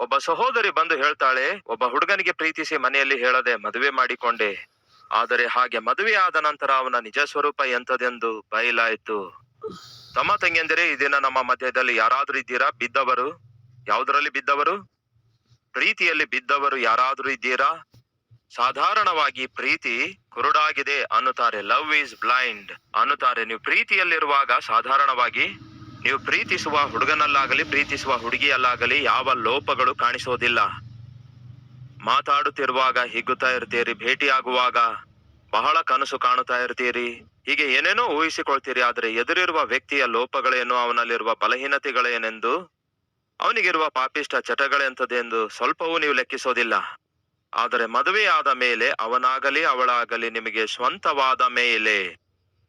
ಒಬ್ಬ ಸಹೋದರಿ ಬಂದು ಹೇಳ್ತಾಳೆ, ಒಬ್ಬ ಹುಡುಗನಿಗೆ ಪ್ರೀತಿಸಿ ಮನೆಯಲ್ಲಿ ಹೇಳದೆ ಮದುವೆ ಮಾಡಿಕೊಂಡೆ, ಆದರೆ ಹಾಗೆ ಮದುವೆ ಆದ ನಂತರ ಅವನ ನಿಜ ಸ್ವರೂಪ ಎಂತದೆಂದು ಬಯಲಾಯಿತು. ತಮ್ಮ ತಂಗಿಯಂದಿರೇ, ಈ ದಿನ ನಮ್ಮ ಮಧ್ಯದಲ್ಲಿ ಯಾರಾದ್ರೂ ಇದ್ದೀರಾ ಬಿದ್ದವರು? ಯಾವುದರಲ್ಲಿ ಬಿದ್ದವರು? ಪ್ರೀತಿಯಲ್ಲಿ ಬಿದ್ದವರು ಯಾರಾದ್ರೂ ಇದ್ದೀರಾ? ಸಾಧಾರಣವಾಗಿ ಪ್ರೀತಿ ಕುರುಡಾಗಿದೆ ಅನ್ನುತ್ತಾರೆ. ಲವ್ ಈಸ್ ಬ್ಲೈಂಡ್ ಅನ್ನುತ್ತಾರೆ. ನೀವು ಪ್ರೀತಿಯಲ್ಲಿರುವಾಗ ಸಾಧಾರಣವಾಗಿ ನೀವು ಪ್ರೀತಿಸುವ ಹುಡುಗನಲ್ಲಾಗಲಿ ಪ್ರೀತಿಸುವ ಹುಡುಗಿಯಲ್ಲಾಗಲಿ ಯಾವ ಲೋಪಗಳು ಕಾಣಿಸೋದಿಲ್ಲ. ಮಾತಾಡುತ್ತಿರುವಾಗ ಹಿಗ್ಗುತ್ತಾ ಇರ್ತೀರಿ, ಭೇಟಿಯಾಗುವಾಗ ಬಹಳ ಕನಸು ಕಾಣುತ್ತಾ ಇರ್ತೀರಿ, ಹೀಗೆ ಏನೇನೋ ಊಹಿಸಿಕೊಳ್ತೀರಿ. ಆದರೆ ಎದುರಿರುವ ವ್ಯಕ್ತಿಯ ಲೋಪಗಳೇನು, ಅವನಲ್ಲಿರುವ ಬಲಹೀನತೆಗಳೇನೆಂದು, ಅವನಿಗಿರುವ ಪಾಪಿಷ್ಟ ಚಟಗಳೆಂತದೆಂದು ಸ್ವಲ್ಪವೂ ನೀವು ಲೆಕ್ಕಿಸೋದಿಲ್ಲ. ಆದರೆ ಮದುವೆಯಾದ ಮೇಲೆ ಅವನಾಗಲಿ ಅವಳಾಗಲಿ ನಿಮಗೆ ಸ್ವಂತವಾದ ಮೇಲೆ,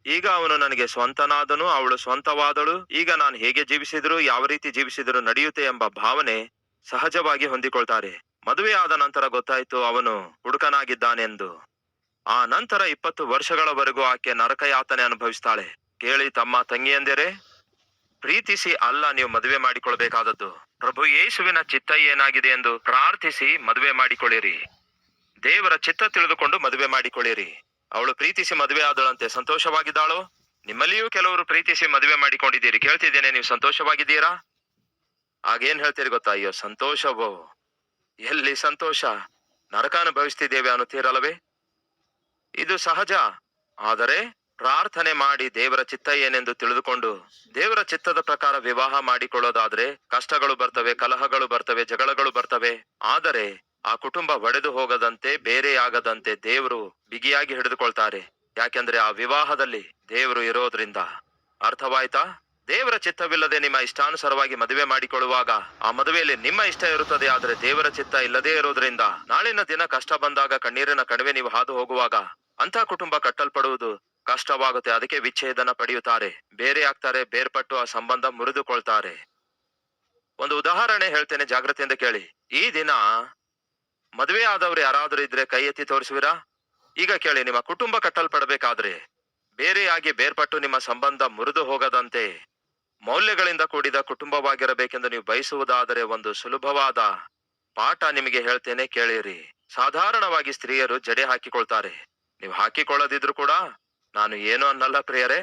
ಈಗ ಅವನು ನನಗೆ ಸ್ವಂತನಾದನು, ಅವಳು ಸ್ವಂತವಾದಳು, ಈಗ ನಾನು ಹೇಗೆ ಜೀವಿಸಿದ್ರು ಯಾವ ರೀತಿ ಜೀವಿಸಿದ್ರು ನಡೆಯುತ್ತೆ ಎಂಬ ಭಾವನೆ ಸಹಜವಾಗಿ ಹೊಂದಿಕೊಳ್ತಾರೆ. ಮದುವೆ ಆದ ನಂತರ ಗೊತ್ತಾಯ್ತು ಅವನು ಹುಡುಕನಾಗಿದ್ದಾನೆಂದು. ಆ ನಂತರ 20 ವರ್ಷಗಳವರೆಗೂ ಆಕೆ ನರಕ ಯಾತನೆ ಅನುಭವಿಸ್ತಾಳೆ. ಕೇಳಿ ತಮ್ಮ ತಂಗಿಯಂದಿರೇ, ಪ್ರೀತಿಸಿ ಅಲ್ಲ ನೀವು ಮದುವೆ ಮಾಡಿಕೊಳ್ಬೇಕಾದದ್ದು. ಪ್ರಭು ಯೇಸುವಿನ ಚಿತ್ತ ಏನಾಗಿದೆ ಎಂದು ಪ್ರಾರ್ಥಿಸಿ ಮದುವೆ ಮಾಡಿಕೊಳ್ಳಿರಿ. ದೇವರ ಚಿತ್ತ ತಿಳಿದುಕೊಂಡು ಮದುವೆ ಮಾಡಿಕೊಳ್ಳಿರಿ. ಅವಳು ಪ್ರೀತಿಸಿ ಮದುವೆ ಆದಳಂತೆ, ಸಂತೋಷವಾಗಿದ್ದಾಳೋ? ನಿಮ್ಮಲ್ಲಿಯೂ ಕೆಲವರು ಪ್ರೀತಿಸಿ ಮದುವೆ ಮಾಡಿಕೊಂಡಿದ್ದೀರಿ. ಕೇಳ್ತಿದ್ದೇನೆ, ನೀವು ಸಂತೋಷವಾಗಿದ್ದೀರಾ? ಆಗೇನ್ ಹೇಳ್ತೀರಿ ಗೊತ್ತಾ? ಅಯ್ಯೋ ಸಂತೋಷವೋ, ಎಲ್ಲಿ ಸಂತೋಷ, ನರಕ ಅನುಭವಿಸ್ತಿದ್ದೇವೆ ಅನ್ನುತ್ತೀರಲ್ಲವೇ? ಇದು ಸಹಜ. ಆದರೆ ಪ್ರಾರ್ಥನೆ ಮಾಡಿ ದೇವರ ಚಿತ್ತ ಏನೆಂದು ತಿಳಿದುಕೊಂಡು ದೇವರ ಚಿತ್ತದ ಪ್ರಕಾರ ವಿವಾಹ ಮಾಡಿಕೊಳ್ಳೋದಾದ್ರೆ ಕಷ್ಟಗಳು ಬರ್ತವೆ, ಕಲಹಗಳು ಬರ್ತವೆ, ಜಗಳಗಳು ಬರ್ತವೆ. ಆದರೆ ಆ ಕುಟುಂಬ ಒಡೆದು ಹೋಗದಂತೆ, ಬೇರೆಯಾಗದಂತೆ ದೇವರು ಬಿಗಿಯಾಗಿ ಹಿಡಿದುಕೊಳ್ತಾರೆ. ಯಾಕೆಂದ್ರೆ ಆ ವಿವಾಹದಲ್ಲಿ ದೇವರು ಇರೋದ್ರಿಂದ. ಅರ್ಥವಾಯ್ತಾ? ದೇವರ ಚಿತ್ತವಿಲ್ಲದೆ ನಿಮ್ಮ ಇಷ್ಟಾನುಸಾರವಾಗಿ ಮದುವೆ ಮಾಡಿಕೊಳ್ಳುವಾಗ ಆ ಮದುವೆಯಲ್ಲಿ ನಿಮ್ಮ ಇಷ್ಟ ಇರುತ್ತದೆ, ಆದ್ರೆ ದೇವರ ಚಿತ್ತ ಇಲ್ಲದೇ ಇರೋದ್ರಿಂದ ನಾಳಿನ ದಿನ ಕಷ್ಟ ಬಂದಾಗ ಕಣ್ಣೀರಿನ ಕಣಿವೆ ನೀವು ಹಾದು ಹೋಗುವಾಗ ಅಂತ ಕುಟುಂಬ ಕಟ್ಟಲ್ಪಡುವುದು ಕಷ್ಟವಾಗುತ್ತೆ. ಅದಕ್ಕೆ ವಿಚ್ಛೇದನ ಪಡೆಯುತ್ತಾರೆ, ಬೇರೆ ಆಗ್ತಾರೆ, ಬೇರ್ಪಟ್ಟು ಆ ಸಂಬಂಧ ಮುರಿದುಕೊಳ್ತಾರೆ. ಒಂದು ಉದಾಹರಣೆ ಹೇಳ್ತೇನೆ, ಜಾಗ್ರತೆಯಿಂದ ಕೇಳಿ. ಈ ದಿನ ಮದುವೆ ಆದವ್ರು ಯಾರಾದ್ರೂ ಇದ್ರೆ ಕೈ ಎತ್ತಿ ತೋರಿಸುವಿರಾ? ಈಗ ಕೇಳಿ, ನಿಮ್ಮ ಕುಟುಂಬ ಕಟ್ಟಲ್ಪಡಬೇಕಾದ್ರೆ, ಬೇರೆಯಾಗಿ ಬೇರ್ಪಟ್ಟು ನಿಮ್ಮ ಸಂಬಂಧ ಮುರಿದು ಹೋಗದಂತೆ ಮೌಲ್ಯಗಳಿಂದ ಕೂಡಿದ ಕುಟುಂಬವಾಗಿರಬೇಕೆಂದು ನೀವು ಬಯಸುವುದಾದರೆ ಒಂದು ಸುಲಭವಾದ ಪಾಠ ನಿಮಗೆ ಹೇಳ್ತೇನೆ, ಕೇಳಿರಿ. ಸಾಧಾರಣವಾಗಿ ಸ್ತ್ರೀಯರು ಜಡೆ ಹಾಕಿಕೊಳ್ತಾರೆ. ನೀವು ಹಾಕಿಕೊಳ್ಳದಿದ್ರು ಕೂಡ ನಾನು ಏನು ಅನ್ನಲ್ಲ ಪ್ರಿಯರೇ.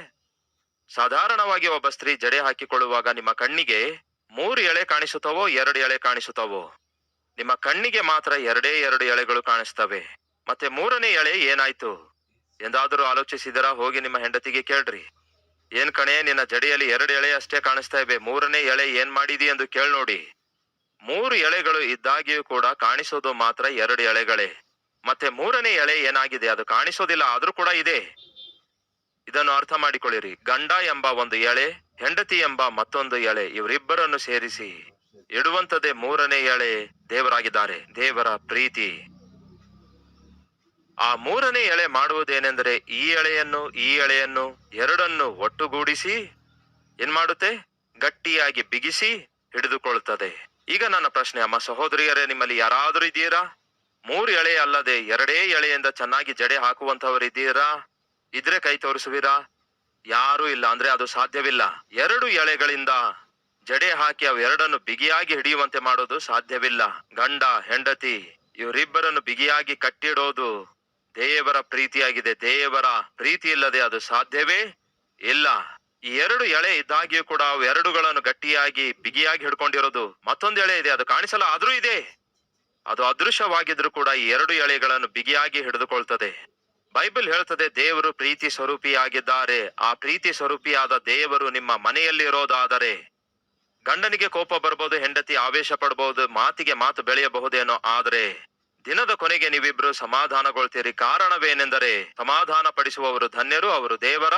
ಸಾಧಾರಣವಾಗಿ ಒಬ್ಬ ಸ್ತ್ರೀ ಜಡೆ ಹಾಕಿಕೊಳ್ಳುವಾಗ ನಿಮ್ಮ ಕಣ್ಣಿಗೆ 3 ಎಳೆ ಕಾಣಿಸುತ್ತವೋ 2 ಎಳೆ ಕಾಣಿಸುತ್ತವೋ? ನಿಮ್ಮ ಕಣ್ಣಿಗೆ ಮಾತ್ರ 2 ಎಳೆಗಳು ಕಾಣಿಸ್ತವೆ. ಮತ್ತೆ 3ನೇ ಎಳೆ ಏನಾಯ್ತು ಎಂದಾದರೂ ಆಲೋಚಿಸಿದರಾ? ಹೋಗಿ ನಿಮ್ಮ ಹೆಂಡತಿಗೆ ಕೇಳ್ರಿ, ಏನ್ ಕಣೆ, ನಿನ್ನ ಜಡೆಯಲ್ಲಿ 2 ಎಳೆ ಅಷ್ಟೇ ಕಾಣಿಸ್ತಾ ಇವೆ, 3ನೇ ಎಳೆ ಏನ್ ಮಾಡಿದಿ ಎಂದು ಕೇಳ್ ನೋಡಿ. 3 ಎಳೆಗಳು ಇದ್ದಾಗಿಯೂ ಕೂಡ ಕಾಣಿಸೋದು ಮಾತ್ರ 2 ಎಳೆಗಳೇ. ಮತ್ತೆ 3ನೇ ಎಳೆ ಏನಾಗಿದೆ? ಅದು ಕಾಣಿಸೋದಿಲ್ಲ, ಆದ್ರೂ ಕೂಡ ಇದೆ. ಇದನ್ನು ಅರ್ಥ ಮಾಡಿಕೊಳ್ಳಿರಿ. ಗಂಡ ಎಂಬ ಒಂದು ಎಳೆ, ಹೆಂಡತಿ ಎಂಬ ಮತ್ತೊಂದು ಎಳೆ, ಇವರಿಬ್ಬರನ್ನು ಸೇರಿಸಿ ಇಡುವಂತದೇ 3ನೇ ಎಳೆ ದೇವರಾಗಿದ್ದಾರೆ, ದೇವರ ಪ್ರೀತಿ. ಆ 3ನೇ ಎಳೆ ಮಾಡುವುದೇನೆಂದರೆ ಈ ಎಳೆಯನ್ನು ಎರಡನ್ನು ಒಟ್ಟುಗೂಡಿಸಿ ಏನ್ ಮಾಡುತ್ತೆ? ಗಟ್ಟಿಯಾಗಿ ಬಿಗಿಸಿ ಹಿಡಿದುಕೊಳ್ಳುತ್ತದೆ. ಈಗ ನನ್ನ ಪ್ರಶ್ನೆ, ಅಮ್ಮ ಸಹೋದರಿಯರೇ, ನಿಮ್ಮಲ್ಲಿ ಯಾರಾದ್ರೂ ಇದ್ದೀರಾ 3 ಎಳೆ ಅಲ್ಲದೆ 2 ಎಳೆಯಿಂದ ಚೆನ್ನಾಗಿ ಜಡೆ ಹಾಕುವಂತವರಿದ್ದೀರಾ? ಇದ್ರೆ ಕೈ ತೋರಿಸುವಿರಾ? ಯಾರೂ ಇಲ್ಲ ಅಂದ್ರೆ ಅದು ಸಾಧ್ಯವಿಲ್ಲ. 2 ಎಳೆಗಳಿಂದ ಜಡೆ ಹಾಕಿ ಅವೆರಡನ್ನು ಬಿಗಿಯಾಗಿ ಹಿಡಿಯುವಂತೆ ಮಾಡೋದು ಸಾಧ್ಯವಿಲ್ಲ. ಗಂಡ ಹೆಂಡತಿ ಇವರಿಬ್ಬರನ್ನು ಬಿಗಿಯಾಗಿ ಕಟ್ಟಿಡೋದು ದೇವರ ಪ್ರೀತಿಯಾಗಿದೆ. ದೇವರ ಪ್ರೀತಿ ಇಲ್ಲದೆ ಅದು ಸಾಧ್ಯವೇ ಇಲ್ಲ. ಈ 2 ಎಳೆ ಇದ್ದಾಗಿಯೂ ಕೂಡ ಅವು ಎರಡುಗಳನ್ನು ಗಟ್ಟಿಯಾಗಿ ಬಿಗಿಯಾಗಿ ಹಿಡ್ಕೊಂಡಿರೋದು. ಮತ್ತೊಂದು ಎಳೆ ಇದೆ, ಅದು ಕಾಣಿಸಲ್ಲ, ಆದ್ರೂ ಇದೆ. ಅದು ಅದೃಶ್ಯವಾಗಿದ್ರು ಕೂಡ ಈ 2 ಎಳೆಗಳನ್ನು ಬಿಗಿಯಾಗಿ ಹಿಡಿದುಕೊಳ್ತದೆ. ಬೈಬಲ್ ಹೇಳ್ತದೆ ದೇವರು ಪ್ರೀತಿ ಸ್ವರೂಪಿಯಾಗಿದ್ದಾರೆ. ಆ ಪ್ರೀತಿ ಸ್ವರೂಪಿಯಾದ ದೇವರು ನಿಮ್ಮ ಮನೆಯಲ್ಲಿ ಇರೋದಾದರೆ ಗಂಡನಿಗೆ ಕೋಪ ಬರ್ಬೋದು, ಹೆಂಡತಿ ಆವೇಶ ಪಡಬಹುದು, ಮಾತಿಗೆ ಮಾತು ಬೆಳೆಯಬಹುದೇನೋ, ಆದ್ರೆ ದಿನದ ಕೊನೆಗೆ ನೀವಿಬ್ರು ಸಮಾಧಾನಗೊಳ್ತೀರಿ. ಕಾರಣವೇನೆಂದರೆ ಸಮಾಧಾನ ಪಡಿಸುವವರು ಧನ್ಯರು, ಅವರು ದೇವರ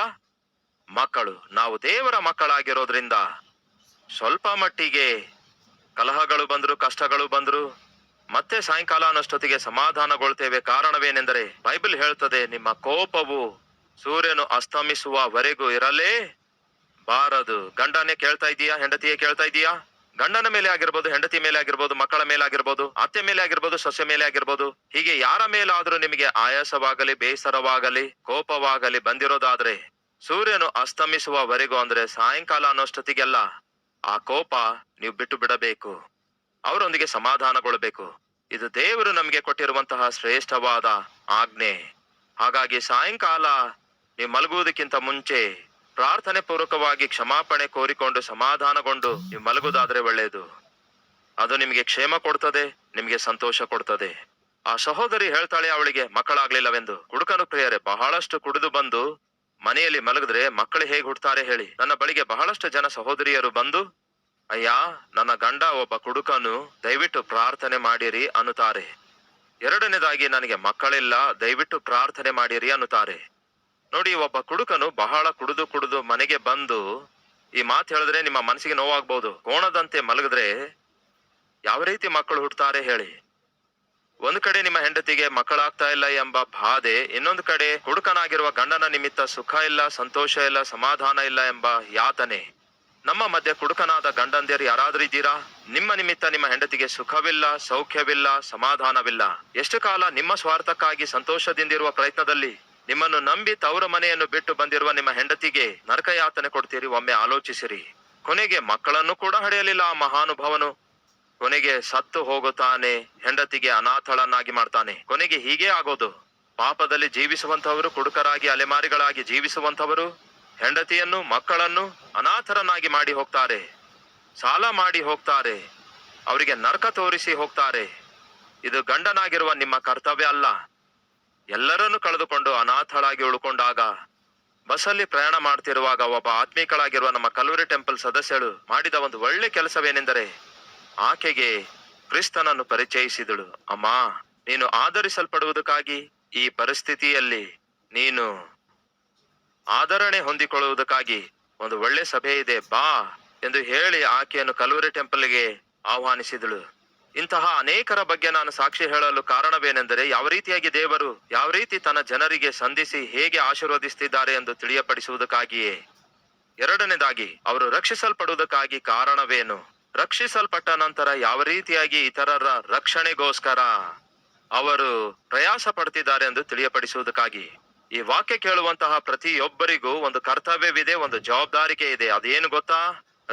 ಮಕ್ಕಳು. ನಾವು ದೇವರ ಮಕ್ಕಳಾಗಿರೋದ್ರಿಂದ ಸ್ವಲ್ಪ ಮಟ್ಟಿಗೆ ಕಲಹಗಳು ಬಂದ್ರು, ಕಷ್ಟಗಳು ಬಂದ್ರು, ಮತ್ತೆ ಸಾಯಂಕಾಲ ಅನ್ನೋಷ್ಟೊತ್ತಿಗೆ ಸಮಾಧಾನಗೊಳ್ತೇವೆ. ಕಾರಣವೇನೆಂದರೆ ಬೈಬಲ್ ಹೇಳ್ತದೆ ನಿಮ್ಮ ಕೋಪವು ಸೂರ್ಯನು ಅಸ್ತಮಿಸುವವರೆಗೂ ಇರಲೇ ಬಾರದು. ಗಂಡನೇ ಕೇಳ್ತಾ ಇದೀಯಾ? ಹೆಂಡತಿಯೇ ಕೇಳ್ತಾ ಇದೀಯಾ? ಗಂಡನ ಮೇಲೆ ಆಗಿರ್ಬೋದು, ಹೆಂಡತಿ ಮೇಲೆ ಆಗಿರ್ಬೋದು, ಮಕ್ಕಳ ಮೇಲೆ ಆಗಿರ್ಬೋದು, ಅತ್ತೆ ಮೇಲೆ ಆಗಿರ್ಬೋದು, ಸೊಸೆ ಮೇಲೆ ಆಗಿರ್ಬೋದು, ಹೀಗೆ ಯಾರ ಮೇಲಾದ್ರೂ ನಿಮಗೆ ಆಯಾಸವಾಗಲಿ, ಬೇಸರವಾಗಲಿ, ಕೋಪವಾಗಲಿ ಬಂದಿರೋದಾದ್ರೆ ಸೂರ್ಯನು ಅಸ್ತಮಿಸುವವರೆಗೂ ಅಂದ್ರೆ ಸಾಯಂಕಾಲ ಅನ್ನೋಷ್ಟೊತ್ತಿಗೆಲ್ಲ ಆ ಕೋಪ ನೀವು ಬಿಟ್ಟು ಬಿಡಬೇಕು. ಅವರೊಂದಿಗೆ ಸಮಾಧಾನಗೊಳ್ಳಬೇಕು. ಇದು ದೇವರು ನಮಗೆ ಕೊಟ್ಟಿರುವಂತಹ ಶ್ರೇಷ್ಠವಾದ ಆಜ್ಞೆ. ಹಾಗಾಗಿ ಸಾಯಂಕಾಲ ನೀವು ಮಲಗುವುದಕ್ಕಿಂತ ಮುಂಚೆ ಪ್ರಾರ್ಥನೆ ಪೂರ್ವಕವಾಗಿ ಕ್ಷಮಾಪಣೆ ಕೋರಿಕೊಂಡು ಸಮಾಧಾನಗೊಂಡು ನೀವು ಮಲಗುವುದಾದ್ರೆ ಒಳ್ಳೆಯದು. ಅದು ನಿಮಗೆ ಕ್ಷೇಮ ಕೊಡ್ತದೆ, ನಿಮಗೆ ಸಂತೋಷ ಕೊಡ್ತದೆ. ಆ ಸಹೋದರಿ ಹೇಳ್ತಾಳೆ ಅವಳಿಗೆ ಮಕ್ಕಳಾಗ್ಲಿಲ್ಲವೆಂದು. ಕುಡುಕನು ಪ್ರಿಯರೇ, ಬಹಳಷ್ಟು ಕುಡಿದು ಬಂದು ಮನೆಯಲ್ಲಿ ಮಲಗಿದ್ರೆ ಮಕ್ಕಳು ಹೇಗೆ ಹುಡ್ತಾರೆ ಹೇಳಿ? ನನ್ನ ಬಳಿಗೆ ಬಹಳಷ್ಟು ಜನ ಸಹೋದರಿಯರು ಬಂದು, ಅಯ್ಯ, ನನ್ನ ಗಂಡ ಒಬ್ಬ ಕುಡುಕನು, ದಯವಿಟ್ಟು ಪ್ರಾರ್ಥನೆ ಮಾಡಿರಿ ಅನ್ನುತ್ತಾರೆ. ಎರಡನೇದಾಗಿ, ನನಗೆ ಮಕ್ಕಳಿಲ್ಲ, ದಯವಿಟ್ಟು ಪ್ರಾರ್ಥನೆ ಮಾಡಿರಿ ಅನ್ನುತ್ತಾರೆ. ನೋಡಿ, ಒಬ್ಬ ಕುಡುಕನು ಬಹಳ ಕುಡಿದು ಕುಡಿದು ಮನೆಗೆ ಬಂದು ಈ ಮಾತು ಹೇಳಿದ್ರೆ ನಿಮ್ಮ ಮನಸ್ಸಿಗೆ ನೋವಾಗ್ಬಹುದು. ಕೋಣದಂತೆ ಮಲಗಿದ್ರೆ ಯಾವ ರೀತಿ ಮಕ್ಕಳು ಹುಟ್ಟುತ್ತಾರೆ ಹೇಳಿ? ಒಂದು ಕಡೆ ನಿಮ್ಮ ಹೆಂಡತಿಗೆ ಮಕ್ಕಳಾಗ್ತಾ ಇಲ್ಲ ಎಂಬ ಬಾಧೆ, ಇನ್ನೊಂದು ಕಡೆ ಹುಡುಕನಾಗಿರುವ ಗಂಡನ ನಿಮಿತ್ತ ಸುಖ ಇಲ್ಲ, ಸಂತೋಷ ಇಲ್ಲ, ಸಮಾಧಾನ ಇಲ್ಲ ಎಂಬ ಯಾತನೆ. ನಮ್ಮ ಮಧ್ಯೆ ಕುಡುಕನಾದ ಗಂಡಂದಿರು ಯಾರಾದ್ರೂ ಇದ್ದೀರಾ? ನಿಮ್ಮ ನಿಮಿತ್ತ ನಿಮ್ಮ ಹೆಂಡತಿಗೆ ಸುಖವಿಲ್ಲ, ಸೌಖ್ಯವಿಲ್ಲ, ಸಮಾಧಾನವಿಲ್ಲ. ಎಷ್ಟು ಕಾಲ ನಿಮ್ಮ ಸ್ವಾರ್ಥಕ್ಕಾಗಿ ಸಂತೋಷದಿಂದಿರುವ ಪ್ರಯತ್ನದಲ್ಲಿ ನಿಮ್ಮನ್ನು ನಂಬಿ ತವರ ಮನೆಯನ್ನು ಬಿಟ್ಟು ಬಂದಿರುವ ನಿಮ್ಮ ಹೆಂಡತಿಗೆ ನರಕ ಯಾತನೆ ಕೊಡ್ತೀರಿ? ಒಮ್ಮೆ ಆಲೋಚಿಸಿರಿ. ಕೊನೆಗೆ ಮಕ್ಕಳನ್ನು ಕೂಡ ಹಡೆಯಲಿಲ್ಲ ಆ ಮಹಾನುಭವನು. ಕೊನೆಗೆ ಸತ್ತು ಹೋಗುತ್ತಾನೆ, ಹೆಂಡತಿಗೆ ಅನಾಥಳನ್ನಾಗಿ ಮಾಡ್ತಾನೆ. ಕೊನೆಗೆ ಹೀಗೆ ಆಗೋದು. ಪಾಪದಲ್ಲಿ ಜೀವಿಸುವಂತವರು, ಕುಡುಕರಾಗಿ ಅಲೆಮಾರಿಗಳಾಗಿ ಜೀವಿಸುವಂತವರು ಹೆಂಡತಿಯನ್ನು ಮಕ್ಕಳನ್ನು ಅನಾಥರನ್ನಾಗಿ ಮಾಡಿ ಹೋಗ್ತಾರೆ, ಸಾಲ ಮಾಡಿ ಹೋಗ್ತಾರೆ, ಅವರಿಗೆ ನರಕ ತೋರಿಸಿ ಹೋಗ್ತಾರೆ. ಇದು ಗಂಡನಾಗಿರುವ ನಿಮ್ಮ ಕರ್ತವ್ಯ ಅಲ್ಲ. ಎಲ್ಲರನ್ನು ಕಳೆದುಕೊಂಡು ಅನಾಥಳಾಗಿ ಉಳ್ಕೊಂಡಾಗ ಬಸ್ಸಲ್ಲಿ ಪ್ರಯಾಣ ಮಾಡ್ತಿರುವಾಗ ಒಬ್ಬ ಆತ್ಮೀಕಳಾಗಿರುವ ನಮ್ಮ ಕಲ್ವರಿ ಟೆಂಪಲ್ ಸದಸ್ಯಳು ಮಾಡಿದ ಒಂದು ಒಳ್ಳೆ ಕೆಲಸವೇನೆಂದರೆ, ಆಕೆಗೆ ಕ್ರಿಸ್ತನನ್ನು ಪರಿಚಯಿಸಿದಳು. ಅಮ್ಮ, ನೀನು ಆಧರಿಸಲ್ಪಡುವುದಕ್ಕಾಗಿ, ಈ ಪರಿಸ್ಥಿತಿಯಲ್ಲಿ ನೀನು ಆದರಣೆ ಹೊಂದಿಕೊಳ್ಳುವುದಕ್ಕಾಗಿ ಒಂದು ಒಳ್ಳೆ ಸಭೆ ಇದೆ, ಬಾ ಎಂದು ಹೇಳಿ ಆಕೆಯನ್ನು ಕಲ್ವರಿ ಟೆಂಪಲ್ಗೆ ಆಹ್ವಾನಿಸಿದಳು. ಇಂತಹ ಅನೇಕರ ಬಗ್ಗೆ ನಾನು ಸಾಕ್ಷಿ ಹೇಳಲು ಕಾರಣವೇನೆಂದರೆ, ಯಾವ ರೀತಿಯಾಗಿ ದೇವರು ಯಾವ ರೀತಿ ತನ್ನ ಜನರಿಗೆ ಸಂಧಿಸಿ ಹೇಗೆ ಆಶೀರ್ವದಿಸುತ್ತಿದ್ದಾರೆ ಎಂದು ತಿಳಿಯಪಡಿಸುವುದಕ್ಕಾಗಿಯೇ. ಎರಡನೇದಾಗಿ, ಅವರು ರಕ್ಷಿಸಲ್ಪಡುವುದಕ್ಕಾಗಿ ಕಾರಣವೇನು, ರಕ್ಷಿಸಲ್ಪಟ್ಟ ನಂತರ ಯಾವ ರೀತಿಯಾಗಿ ಇತರರ ರಕ್ಷಣೆಗೋಸ್ಕರ ಅವರು ಪ್ರಯಾಸ ಪಡ್ತಿದ್ದಾರೆ ಎಂದು ತಿಳಿಯಪಡಿಸುವುದಕ್ಕಾಗಿ. ಈ ವಾಕ್ಯ ಕೇಳುವಂತಹ ಪ್ರತಿಯೊಬ್ಬರಿಗೂ ಒಂದು ಕರ್ತವ್ಯವಿದೆ, ಒಂದು ಜವಾಬ್ದಾರಿಕೆ ಇದೆ. ಅದೇನು ಗೊತ್ತಾ?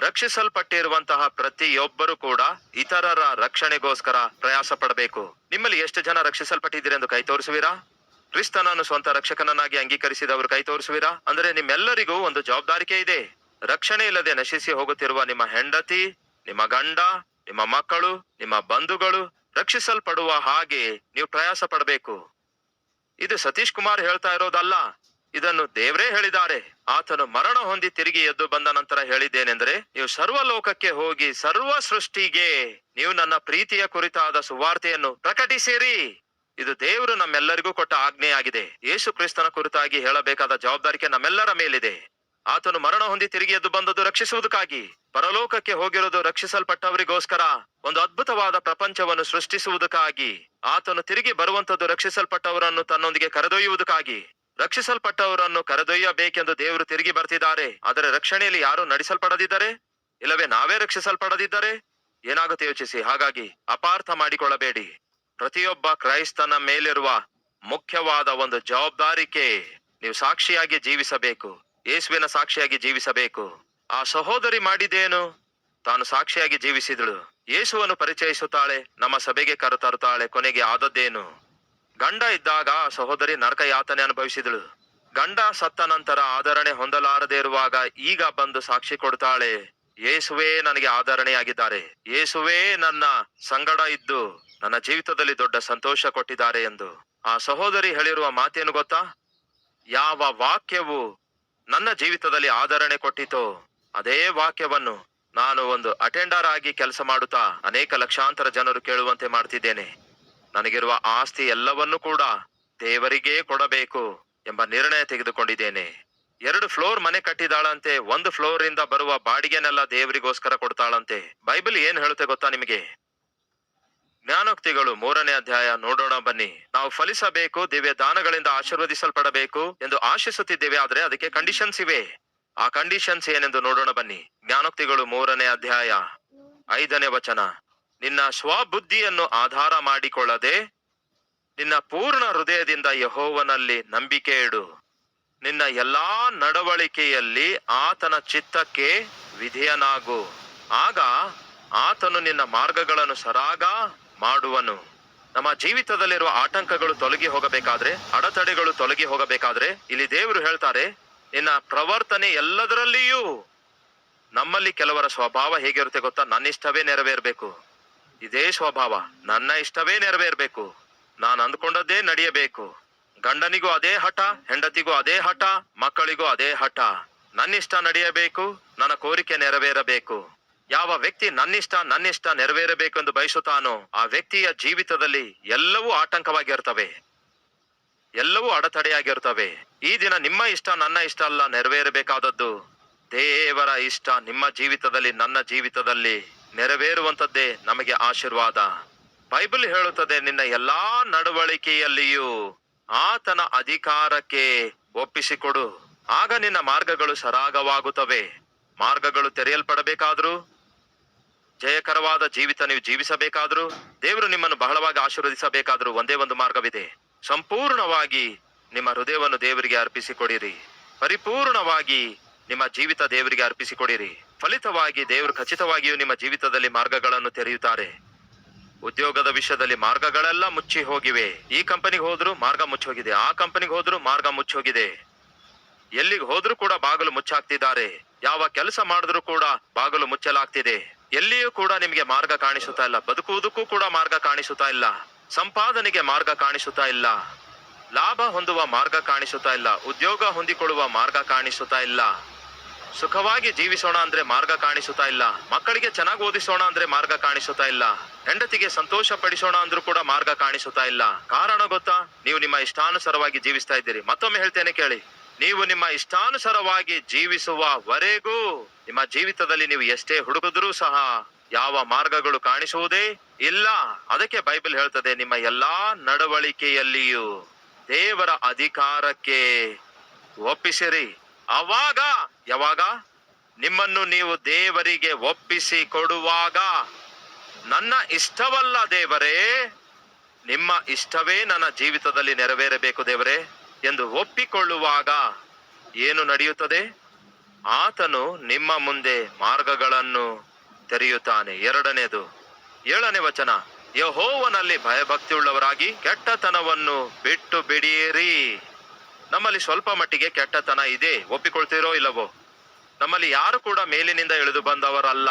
ರಕ್ಷಿಸಲ್ಪಟ್ಟಿರುವಂತಹ ಪ್ರತಿಯೊಬ್ಬರು ಕೂಡ ಇತರರ ರಕ್ಷಣೆಗೋಸ್ಕರ ಪ್ರಯಾಸ ಪಡಬೇಕು. ನಿಮ್ಮಲ್ಲಿ ಎಷ್ಟು ಜನ ರಕ್ಷಿಸಲ್ಪಟ್ಟಿದ್ದೀರಿ ಎಂದು ಕೈ ತೋರಿಸುವಿರಾ? ಕ್ರಿಸ್ತನನ್ನು ಸ್ವಂತ ರಕ್ಷಕನನ್ನಾಗಿ ಅಂಗೀಕರಿಸಿದವರು ಕೈ ತೋರಿಸುವಿರಾ? ಅಂದ್ರೆ ನಿಮ್ಮೆಲ್ಲರಿಗೂ ಒಂದು ಜವಾಬ್ದಾರಿಕೆ ಇದೆ. ರಕ್ಷಣೆ ಇಲ್ಲದೆ ನಶಿಸಿ ಹೋಗುತ್ತಿರುವ ನಿಮ್ಮ ಹೆಂಡತಿ, ನಿಮ್ಮ ಗಂಡ, ನಿಮ್ಮ ಮಕ್ಕಳು, ನಿಮ್ಮ ಬಂಧುಗಳು ರಕ್ಷಿಸಲ್ಪಡುವ ಹಾಗೆ ನೀವು ಪ್ರಯಾಸ ಪಡಬೇಕು. ಇದು ಸತೀಶ್ ಕುಮಾರ್ ಹೇಳ್ತಾ ಇರೋದಲ್ಲ, ಇದನ್ನು ದೇವರೇ ಹೇಳಿದ್ದಾರೆ. ಆತನು ಮರಣ ಹೊಂದಿ ತಿರುಗಿ ಎದ್ದು ಬಂದ ನಂತರ ಹೇಳಿದ್ದೇನೆಂದ್ರೆ, ನೀವು ಸರ್ವ ಲೋಕಕ್ಕೆ ಹೋಗಿ ಸರ್ವ ಸೃಷ್ಟಿಗೆ ನೀವು ನನ್ನ ಪ್ರೀತಿಯ ಕುರಿತಾದ ಸುವಾರ್ತೆಯನ್ನು ಪ್ರಕಟಿಸಿರಿ. ಇದು ದೇವರು ನಮ್ಮೆಲ್ಲರಿಗೂ ಕೊಟ್ಟ ಆಜ್ಞೆಯಾಗಿದೆ. ಯೇಸು ಕ್ರಿಸ್ತನ ಕುರಿತಾಗಿ ಹೇಳಬೇಕಾದ ಜವಾಬ್ದಾರಿಕೆ ನಮ್ಮೆಲ್ಲರ ಮೇಲಿದೆ. ಆತನು ಮರಣ ಹೊಂದಿ ತಿರುಗಿ ಎದ್ದು ಬಂದದ್ದು ರಕ್ಷಿಸುವುದಕ್ಕಾಗಿ. ಪರಲೋಕಕ್ಕೆ ಹೋಗಿರೋದು ರಕ್ಷಿಸಲ್ಪಟ್ಟವರಿಗೋಸ್ಕರ, ಒಂದು ಅದ್ಭುತವಾದ ಪ್ರಪಂಚವನ್ನು ಸೃಷ್ಟಿಸುವುದಕ್ಕಾಗಿ. ಆತನು ತಿರುಗಿ ಬರುವಂತದ್ದು ರಕ್ಷಿಸಲ್ಪಟ್ಟವರನ್ನು ತನ್ನೊಂದಿಗೆ ಕರೆದೊಯ್ಯುವುದಕ್ಕಾಗಿ. ರಕ್ಷಿಸಲ್ಪಟ್ಟವರನ್ನು ಕರೆದೊಯ್ಯಬೇಕೆಂದು ದೇವರು ತಿರುಗಿ ಬರ್ತಿದ್ದಾರೆ. ಆದರೆ ರಕ್ಷಣೆಯಲ್ಲಿ ಯಾರು ನಡೆಸಲ್ಪಡದಿದ್ದರೆ, ಇಲ್ಲವೇ ನಾವೇ ರಕ್ಷಿಸಲ್ಪಡದಿದ್ದರೆ ಏನಾಗುತ್ತೆ ಯೋಚಿಸಿ. ಹಾಗಾಗಿ ಅಪಾರ್ಥ ಮಾಡಿಕೊಳ್ಳಬೇಡಿ. ಪ್ರತಿಯೊಬ್ಬ ಕ್ರೈಸ್ತನ ಮೇಲಿರುವ ಮುಖ್ಯವಾದ ಒಂದು ಜವಾಬ್ದಾರಿಕೆ, ನೀವು ಸಾಕ್ಷಿಯಾಗಿ ಜೀವಿಸಬೇಕು, ಯೇಸುವಿನ ಸಾಕ್ಷಿಯಾಗಿ ಜೀವಿಸಬೇಕು. ಆ ಸಹೋದರಿ ಮಾಡಿದೇನು? ತಾನು ಸಾಕ್ಷಿಯಾಗಿ ಜೀವಿಸಿದಳು. ಯೇಸುವನ್ನು ಪರಿಚಯಿಸುತ್ತಾಳೆ, ನಮ್ಮ ಸಭೆಗೆ ಕರೆತರುತ್ತಾಳೆ. ಕೊನೆಗೆ ಆದದ್ದೇನು? ಗಂಡ ಇದ್ದಾಗ ಆ ಸಹೋದರಿ ನರಕ ಯಾತನೆ ಅನುಭವಿಸಿದಳು. ಗಂಡ ಸತ್ತ ನಂತರ ಆದರಣೆ ಹೊಂದಲಾರದೆ ಇರುವಾಗ ಈಗ ಬಂದು ಸಾಕ್ಷಿ ಕೊಡ್ತಾಳೆ, ಯೇಸುವೇ ನನಗೆ ಆದರಣೆಯಾಗಿದ್ದಾರೆ, ಯೇಸುವೇ ನನ್ನ ಸಂಗಡ ಇದ್ದು ನನ್ನ ಜೀವಿತದಲ್ಲಿ ದೊಡ್ಡ ಸಂತೋಷ ಕೊಟ್ಟಿದ್ದಾರೆ ಎಂದು. ಆ ಸಹೋದರಿ ಹೇಳಿರುವ ಮಾತೇನು ಗೊತ್ತಾ? ಯಾವ ವಾಕ್ಯವು ನನ್ನ ಜೀವಿತದಲ್ಲಿ ಆದರಣೆ ಕೊಟ್ಟಿತೋ ಅದೇ ವಾಕ್ಯವನ್ನು ನಾನು ಒಂದು ಅಟೆಂಡರ್ ಆಗಿ ಕೆಲಸ ಮಾಡುತ್ತಾ ಅನೇಕ ಲಕ್ಷಾಂತರ ಜನರು ಕೇಳುವಂತೆ ಮಾಡ್ತಿದ್ದೇನೆ. ನನಗಿರುವ ಆಸ್ತಿ ಎಲ್ಲವನ್ನೂ ಕೂಡ ದೇವರಿಗೇ ಕೊಡಬೇಕು ಎಂಬ ನಿರ್ಣಯ ತೆಗೆದುಕೊಂಡಿದ್ದೇನೆ. 2 ಫ್ಲೋರ್ ಮನೆ ಕಟ್ಟಿದಾಳಂತೆ. 1 ಫ್ಲೋರ್ ಇಂದ ಬರುವ ಬಾಡಿಗೆನೆಲ್ಲ ದೇವರಿಗೋಸ್ಕರ ಕೊಡ್ತಾಳಂತೆ. ಬೈಬಲ್ ಏನ್ ಹೇಳುತ್ತೆ ಗೊತ್ತಾ ನಿಮಗೆ? ಜ್ಞಾನೋಕ್ತಿಗಳು 3ನೇ ಅಧ್ಯಾಯ ನೋಡೋಣ ಬನ್ನಿ. ನಾವು ಫಲಿಸಬೇಕು, ದಿವ್ಯ ದಾನಗಳಿಂದ ಆಶೀರ್ವದಿಸಲ್ಪಡಬೇಕು ಎಂದು ಆಶಿಸುತ್ತಿದ್ದೇವೆ. ಆದ್ರೆ ಅದಕ್ಕೆ ಕಂಡೀಷನ್ಸ್ ಇವೆ. ಆ ಕಂಡೀಷನ್ಸ್ ಏನೆಂದು ನೋಡೋಣ ಬನ್ನಿ. ಜ್ಞಾನೋಕ್ತಿಗಳು 3ನೇ ಅಧ್ಯಾಯ 5ನೇ ವಚನ. ನಿನ್ನ ಸ್ವಬುದ್ಧಿಯನ್ನು ಆಧಾರ ಮಾಡಿಕೊಳ್ಳದೆ ನಿನ್ನ ಪೂರ್ಣ ಹೃದಯದಿಂದ ಯೆಹೋವನಲ್ಲಿ ನಂಬಿಕೆ ಇಡು. ನಿನ್ನ ಎಲ್ಲಾ ನಡವಳಿಕೆಯಲ್ಲಿ ಆತನ ಚಿತ್ತಕ್ಕೆ ವಿಧೇಯನಾಗು. ಆಗ ಆತನು ನಿನ್ನ ಮಾರ್ಗಗಳನ್ನು ಸರಾಗ ಮಾಡುವನು. ನಮ್ಮ ಜೀವಿತದಲ್ಲಿರುವ ಆಟಂಕಗಳು ತೊಲಗಿ ಹೋಗಬೇಕಾದ್ರೆ, ಅಡೆತಡೆಗಳು ತೊಲಗಿ ಹೋಗಬೇಕಾದ್ರೆ, ಇಲ್ಲಿ ದೇವರು ಹೇಳ್ತಾರೆ, ನಿನ್ನ ಪ್ರವರ್ತನೆ ಎಲ್ಲದರಲ್ಲಿಯೂ. ನಮ್ಮಲ್ಲಿ ಕೆಲವರ ಸ್ವಭಾವ ಹೇಗಿರುತ್ತೆ ಗೊತ್ತಾ? ನನ್ನ ಇಷ್ಟವೇ ನೆರವೇರ್ಬೇಕು. ಇದೇ ಸ್ವಭಾವ, ನನ್ನ ಇಷ್ಟವೇ ನೆರವೇರ್ಬೇಕು, ನಾನು ಅಂದ್ಕೊಂಡದ್ದೇ ನಡೆಯಬೇಕು. ಗಂಡನಿಗೂ ಅದೇ ಹಠ, ಹೆಂಡತಿಗೂ ಅದೇ ಹಠ, ಮಕ್ಕಳಿಗೂ ಅದೇ ಹಠ. ನನ್ನಿಷ್ಟ ನಡೆಯಬೇಕು, ನನ್ನ ಕೋರಿಕೆ ನೆರವೇರಬೇಕು. ಯಾವ ವ್ಯಕ್ತಿ ನನ್ನಿಷ್ಟ ನೆರವೇರಬೇಕೆಂದು ಬಯಸುತ್ತಾನೋ ಆ ವ್ಯಕ್ತಿಯ ಜೀವಿತದಲ್ಲಿ ಎಲ್ಲವೂ ಆಟಂಕವಾಗಿರ್ತವೆ, ಎಲ್ಲವೂ ಅಡೆತಡೆಯಾಗಿರ್ತವೆ. ಈ ದಿನ ನಿಮ್ಮ ಇಷ್ಟ ನನ್ನ ಇಷ್ಟ ಅಲ್ಲ ನೆರವೇರಬೇಕಾದದ್ದು, ದೇವರ ಇಷ್ಟ ನಿಮ್ಮ ಜೀವಿತದಲ್ಲಿ, ನನ್ನ ಜೀವಿತದಲ್ಲಿ ನೆರವೇರುವಂತದ್ದೇ ನಮಗೆ ಆಶೀರ್ವಾದ. ಬೈಬಲ್ ಹೇಳುತ್ತದೆ, ನಿನ್ನ ಎಲ್ಲಾ ನಡವಳಿಕೆಯಲ್ಲಿಯೂ ಆತನ ಅಧಿಕಾರಕ್ಕೆ ಒಪ್ಪಿಸಿಕೊಡು, ಆಗ ನಿನ್ನ ಮಾರ್ಗಗಳು ಸರಾಗವಾಗುತ್ತವೆ. ಮಾರ್ಗಗಳು ತೆರೆಯಲ್ಪಡಬೇಕಾದ್ರೂ, ಜಯಕರವಾದ ಜೀವಿತ ನೀವು ಜೀವಿಸಬೇಕಾದ್ರೂ, ದೇವರು ನಿಮ್ಮನ್ನು ಬಹಳವಾಗಿ ಆಶೀರ್ವದಿಸಬೇಕಾದ್ರೂ ಒಂದೇ ಒಂದು ಮಾರ್ಗವಿದೆ. ಸಂಪೂರ್ಣವಾಗಿ ನಿಮ್ಮ ಹೃದಯವನ್ನು ದೇವರಿಗೆ ಅರ್ಪಿಸಿಕೊಡಿರಿ. ಪರಿಪೂರ್ಣವಾಗಿ ನಿಮ್ಮ ಜೀವಿತ ದೇವರಿಗೆ ಅರ್ಪಿಸಿಕೊಡಿರಿ. ಫಲಿತವಾಗಿ ದೇವರು ಖಚಿತವಾಗಿಯೂ ನಿಮ್ಮ ಜೀವಿತದಲ್ಲಿ ಮಾರ್ಗಗಳನ್ನು ತೆರೆಯುತ್ತಾರೆ. ಉದ್ಯೋಗದ ವಿಷಯದಲ್ಲಿ ಮಾರ್ಗಗಳೆಲ್ಲ ಮುಚ್ಚಿ ಹೋಗಿವೆ. ಈ ಕಂಪನಿಗೆ ಹೋದ್ರು ಮಾರ್ಗ ಮುಚ್ಚೋಗಿದೆ, ಆ ಕಂಪನಿಗೆ ಹೋದ್ರು ಮಾರ್ಗ ಮುಚ್ಚೋಗಿದೆ. ಎಲ್ಲಿಗೆ ಹೋದ್ರೂ ಕೂಡ ಬಾಗಿಲು ಮುಚ್ಚಾಕ್ತಿದ್ದಾರೆ. ಯಾವ ಕೆಲಸ ಮಾಡಿದ್ರು ಕೂಡ ಬಾಗಿಲು ಮುಚ್ಚಲಾಗ್ತಿದೆ. ಎಲ್ಲಿಯೂ ಕೂಡ ನಿಮಗೆ ಮಾರ್ಗ ಕಾಣಿಸುತ್ತಾ ಇಲ್ಲ. ಬದುಕುವುದಕ್ಕೂ ಕೂಡ ಮಾರ್ಗ ಕಾಣಿಸುತ್ತಾ ಇಲ್ಲ. ಸಂಪಾದನೆಗೆ ಮಾರ್ಗ ಕಾಣಿಸುತ್ತಾ ಇಲ್ಲ. ಲಾಭ ಹೊಂದುವ ಮಾರ್ಗ ಕಾಣಿಸುತ್ತಾ ಇಲ್ಲ. ಉದ್ಯೋಗ ಹೊಂದಿಕೊಳ್ಳುವ ಮಾರ್ಗ ಕಾಣಿಸುತ್ತಾ ಇಲ್ಲ. ಸುಖವಾಗಿ ಜೀವಿಸೋಣ ಅಂದ್ರೆ ಮಾರ್ಗ ಕಾಣಿಸುತ್ತಾ ಇಲ್ಲ. ಮಕ್ಕಳಿಗೆ ಚೆನ್ನಾಗಿ ಓದಿಸೋಣ ಅಂದ್ರೆ ಮಾರ್ಗ ಕಾಣಿಸುತ್ತಾ ಇಲ್ಲ. ಹೆಂಡತಿಗೆ ಸಂತೋಷ ಪಡಿಸೋಣ ಅಂದ್ರೂ ಕೂಡ ಮಾರ್ಗ ಕಾಣಿಸುತ್ತಾ ಇಲ್ಲ. ಕಾರಣ ಗೊತ್ತಾ? ನೀವು ನಿಮ್ಮ ಇಷ್ಟಾನುಸಾರವಾಗಿ ಜೀವಿಸ್ತಾ ಇದ್ದೀರಿ. ಮತ್ತೊಮ್ಮೆ ಹೇಳ್ತೇನೆ ಕೇಳಿ, ನೀವು ನಿಮ್ಮ ಇಷ್ಟಾನುಸಾರವಾಗಿ ಜೀವಿಸುವವರೆಗೂ ನಿಮ್ಮ ಜೀವಿತದಲ್ಲಿ ನೀವು ಎಷ್ಟೇ ಹುಡುಕಿದ್ರೂ ಸಹ ಯಾವ ಮಾರ್ಗಗಳು ಕಾಣಿಸುವುದೇ ಇಲ್ಲ. ಅದಕ್ಕೆ ಬೈಬಲ್ ಹೇಳ್ತದೆ, ನಿಮ್ಮ ಎಲ್ಲಾ ನಡವಳಿಕೆಯಲ್ಲಿಯೂ ದೇವರ ಅಧಿಕಾರಕ್ಕೆ ಒಪ್ಪಿಸಿರಿ. ಅವಾಗ, ಯಾವಾಗ? ನಿಮ್ಮನ್ನು ನೀವು ದೇವರಿಗೆ ಒಪ್ಪಿಸಿ ಕೊಡುವಾಗ, ನನ್ನ ಇಷ್ಟವಲ್ಲ ದೇವರೇ, ನಿಮ್ಮ ಇಷ್ಟವೇ ನನ್ನ ಜೀವಿತದಲ್ಲಿ ನೆರವೇರಬೇಕು ದೇವರೇ ಎಂದು ಒಪ್ಪಿಕೊಳ್ಳುವಾಗ ಏನು ನಡೆಯುತ್ತದೆ? ಆತನು ನಿಮ್ಮ ಮುಂದೆ ಮಾರ್ಗಗಳನ್ನು ತೆರೆಯುತ್ತಾನೆ. 2ನೇದು 7ನೇ ವಚನ, ಯೆಹೋವನಲ್ಲಿ ಭಯಭಕ್ತಿಯುಳ್ಳವರಾಗಿ ಕೆಟ್ಟತನವನ್ನು ಬಿಟ್ಟು ಬಿಡಿಯಿರಿ. ನಮ್ಮಲ್ಲಿ ಸ್ವಲ್ಪ ಮಟ್ಟಿಗೆ ಕೆಟ್ಟತನ ಇದೆ, ಒಪ್ಪಿಕೊಳ್ತೀರೋ ಇಲ್ಲವೋ? ನಮ್ಮಲ್ಲಿ ಯಾರು ಕೂಡ ಮೇಲಿನಿಂದ ಇಳಿದು ಬಂದವರಲ್ಲ.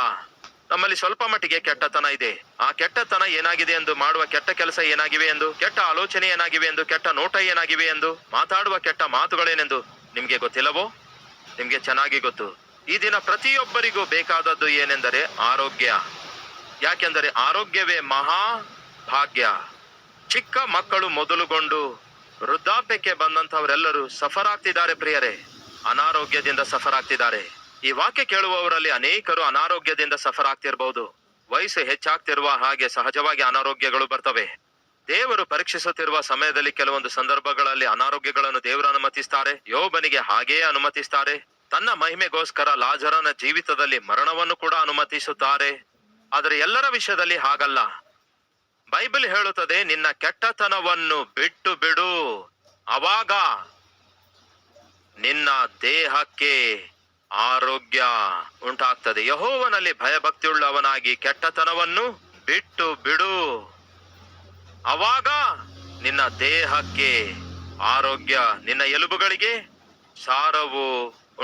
ನಮ್ಮಲ್ಲಿ ಸ್ವಲ್ಪ ಮಟ್ಟಿಗೆ ಕೆಟ್ಟತನ ಇದೆ. ಆ ಕೆಟ್ಟತನ ಏನಾಗಿದೆ ಎಂದು, ಮಾಡುವ ಕೆಟ್ಟ ಕೆಲಸ ಏನಾಗಿವೆ ಎಂದು, ಕೆಟ್ಟ ಆಲೋಚನೆ ಏನಾಗಿವೆ ಎಂದು, ಕೆಟ್ಟ ನೋಟ ಏನಾಗಿವೆ ಎಂದು, ಮಾತಾಡುವ ಕೆಟ್ಟ ಮಾತುಗಳೇನೆಂದು ನಿಮ್ಗೆ ಗೊತ್ತಿಲ್ಲವೋ? ನಿಮ್ಗೆ ಚೆನ್ನಾಗಿ ಗೊತ್ತು. ಈ ದಿನ ಪ್ರತಿಯೊಬ್ಬರಿಗೂ ಬೇಕಾದದ್ದು ಏನೆಂದರೆ ಆರೋಗ್ಯ. ಯಾಕೆಂದರೆ ಆರೋಗ್ಯವೇ ಮಹಾ ಭಾಗ್ಯ. ಚಿಕ್ಕ ಮಕ್ಕಳು ಮೊದಲುಗೊಂಡು ವೃದ್ಧಾಪ್ಯಕ್ಕೆ ಬಂದಂತವರೆಲ್ಲರೂ ಸಫರ್ ಆಗ್ತಿದ್ದಾರೆ ಪ್ರಿಯರೇ, ಅನಾರೋಗ್ಯದಿಂದ ಸಫರ್ ಆಗ್ತಿದ್ದಾರೆ. ಈ ವಾಕ್ಯ ಕೇಳುವವರಲ್ಲಿ ಅನೇಕರು ಅನಾರೋಗ್ಯದಿಂದ ಸಫರ್ ಆಗ್ತಿರ್ಬಹುದು. ವಯಸ್ಸು ಹೆಚ್ಚಾಗ್ತಿರುವ ಹಾಗೆ ಸಹಜವಾಗಿ ಅನಾರೋಗ್ಯಗಳು ಬರ್ತವೆ. ದೇವರು ಪರೀಕ್ಷಿಸುತ್ತಿರುವ ಸಮಯದಲ್ಲಿ ಕೆಲವೊಂದು ಸಂದರ್ಭಗಳಲ್ಲಿ ಅನಾರೋಗ್ಯಗಳನ್ನು ದೇವರು ಅನುಮತಿಸ್ತಾರೆ. ಯೋಬನಿಗೆ ಹಾಗೆಯೇ ಅನುಮತಿಸ್ತಾರೆ. ತನ್ನ ಮಹಿಮೆಗೋಸ್ಕರ ಲಾಜರನ ಜೀವಿತದಲ್ಲಿ ಮರಣವನ್ನು ಕೂಡ ಅನುಮತಿಸುತ್ತಾರೆ. ಆದರೆ ಎಲ್ಲರ ವಿಷಯದಲ್ಲಿ ಹಾಗಲ್ಲ. ಬೈಬಲ್ ಹೇಳುತ್ತದೆ, ನಿನ್ನ ಕೆಟ್ಟತನವನ್ನು ಬಿಟ್ಟು ಬಿಡು, ಅವಾಗ ನಿನ್ನ ದೇಹಕ್ಕೆ ಆರೋಗ್ಯ ಉಂಟಾಗ್ತದೆ. ಯೆಹೋವನಲ್ಲಿ ಭಯಭಕ್ತಿಯುಳ್ಳವನಾಗಿ ಕೆಟ್ಟತನವನ್ನು ಬಿಟ್ಟು ಬಿಡು, ಅವಾಗ ನಿನ್ನ ದೇಹಕ್ಕೆ ಆರೋಗ್ಯ, ನಿನ್ನ ಎಲುಬುಗಳಿಗೆ ಸಾರವು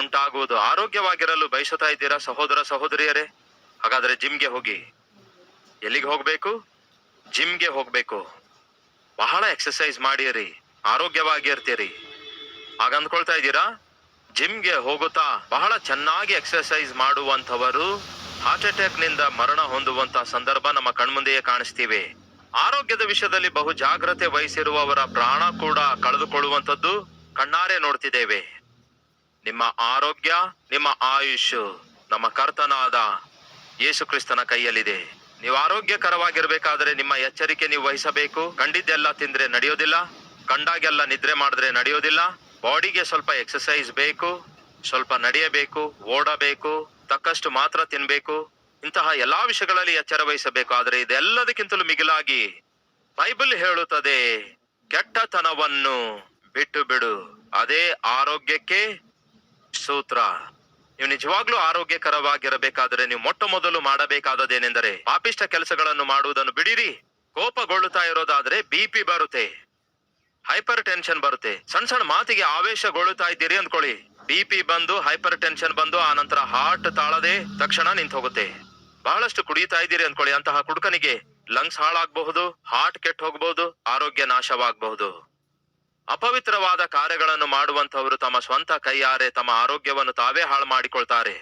ಉಂಟಾಗುವುದು. ಆರೋಗ್ಯವಾಗಿರಲು ಬಯಸುತ್ತಾ ಇದ್ದೀರಾ ಸಹೋದರ ಸಹೋದರಿಯರೇ? ಹಾಗಾದ್ರೆ ಜಿಮ್ಗೆ ಹೋಗಿ. ಎಲ್ಲಿಗೆ ಹೋಗ್ಬೇಕು? ಜಿಮ್ಗೆ ಹೋಗ್ಬೇಕು. ಬಹಳ ಎಕ್ಸರ್ಸೈಸ್ ಮಾಡಿರಿ, ಆರೋಗ್ಯವಾಗಿರ್ತೀರಿ. ಆಗ ಅಂದ್ಕೊಳ್ತಾ ಇದ್ದೀರಾ? ಜಿಮ್ಗೆ ಹೋಗುತ್ತಾ ಬಹಳ ಚೆನ್ನಾಗಿ ಎಕ್ಸರ್ಸೈಸ್ ಮಾಡುವಂತವರು ಹಾರ್ಟ್ ಅಟ್ಯಾಕ್ ನಿಂದ ಮರಣ ಹೊಂದುವಂತ ಸಂದರ್ಭ ನಮ್ಮ ಕಣ್ಮುಂದೆಯೇ ಕಾಣಿಸ್ತೀವಿ. ಆರೋಗ್ಯದ ವಿಷಯದಲ್ಲಿ ಬಹು ಜಾಗ್ರತೆ ವಹಿಸಿರುವವರ ಪ್ರಾಣ ಕೂಡ ಕಳೆದುಕೊಳ್ಳುವಂಥದ್ದು ಕಣ್ಣಾರೆ ನೋಡ್ತಿದ್ದೇವೆ. ನಿಮ್ಮ ಆರೋಗ್ಯ, ನಿಮ್ಮ ಆಯುಷ್ ನಮ್ಮ ಕರ್ತನಾದ ಯೇಸು ಕ್ರಿಸ್ತನ ಕೈಯಲ್ಲಿದೆ. ನೀವು ಆರೋಗ್ಯಕರವಾಗಿರ್ಬೇಕಾದ್ರೆ ನಿಮ್ಮ ಎಚ್ಚರಿಕೆ ನೀವು ವಹಿಸಬೇಕು. ಕಂಡಿದ್ದೆಲ್ಲ ತಿಂದ್ರೆ ನಡೆಯೋದಿಲ್ಲ, ಕಂಡಾಗೆಲ್ಲ ನಿದ್ರೆ ಮಾಡಿದ್ರೆ ನಡೆಯೋದಿಲ್ಲ. ಬಾಡಿಗೆ ಸ್ವಲ್ಪ ಎಕ್ಸರ್ಸೈಸ್ ಬೇಕು, ಸ್ವಲ್ಪ ನಡೆಯಬೇಕು, ಓಡಬೇಕು, ತಕ್ಕಷ್ಟು ಮಾತ್ರ ತಿನ್ಬೇಕು. ಇಂತಹ ಎಲ್ಲಾ ವಿಷಯಗಳಲ್ಲಿ ಎಚ್ಚರ ವಹಿಸಬೇಕು. ಆದರೆ ಇದೆಲ್ಲದಕ್ಕಿಂತಲೂ ಮಿಗಿಲಾಗಿ ಬೈಬಲ್ ಹೇಳುತ್ತದೆ, ಕೆಟ್ಟತನವನ್ನು ಬಿಟ್ಟು ಬಿಡು, ಅದೇ ಆರೋಗ್ಯಕ್ಕೆ ಸೂತ್ರ. ನೀವು ನಿಜವಾಗ್ಲೂ ಆರೋಗ್ಯಕರವಾಗಿರಬೇಕಾದರೆ ನೀವು ಮೊಟ್ಟ ಮೊದಲು ಮಾಡಬೇಕಾದದೇನೆಂದರೆ ಪಾಪಿಷ್ಟ ಕೆಲಸಗಳನ್ನು ಮಾಡುವುದನ್ನು ಬಿಡಿರಿ. ಕೋಪಗೊಳ್ಳುತ್ತಾ ಇರೋದಾದ್ರೆ BP ಬರುತ್ತೆ, ಹೈಪರ್ ಟೆನ್ಷನ್ ಬರುತ್ತೆ. ಸಣ್ಣ ಸಣ್ಣ ಮಾತಿಗೆ ಆವೇಶಗೊಳ್ಳುತ್ತಾ ಇದ್ದೀರಿ ಅಂದ್ಕೊಳ್ಳಿ, BP ಬಂದು ಹೈಪರ್ ಟೆನ್ಷನ್ ಬಂದು ಆ ನಂತರ ಹಾರ್ಟ್ ತಾಳದೆ ತಕ್ಷಣ ನಿಂತು ಹೋಗುತ್ತೆ. ಬಹಳಷ್ಟು ಕುಡಿಯುತ್ತಾ ಇದ್ದೀರಿ ಅಂದ್ಕೊಳ್ಳಿ, ಅಂತಹ ಕುಡುಕನಿಗೆ ಲಂಗ್ಸ್ ಹಾಳಾಗಬಹುದು, ಹಾರ್ಟ್ ಕೆಟ್ಟು ಹೋಗಬಹುದು, ಆರೋಗ್ಯ ನಾಶವಾಗಬಹುದು. ಅಪವಿತ್ರವಾದ ಕಾರ್ಯಗಳನ್ನು ಮಾಡುವಂತವರು ತಮ್ಮ ಸ್ವಂತ ಕೈಯಾರೆ ತಮ್ಮ ಆರೋಗ್ಯವನ್ನು ತಾವೇ ಹಾಳು ಮಾಡಿಕೊಳ್ತಾರೆ.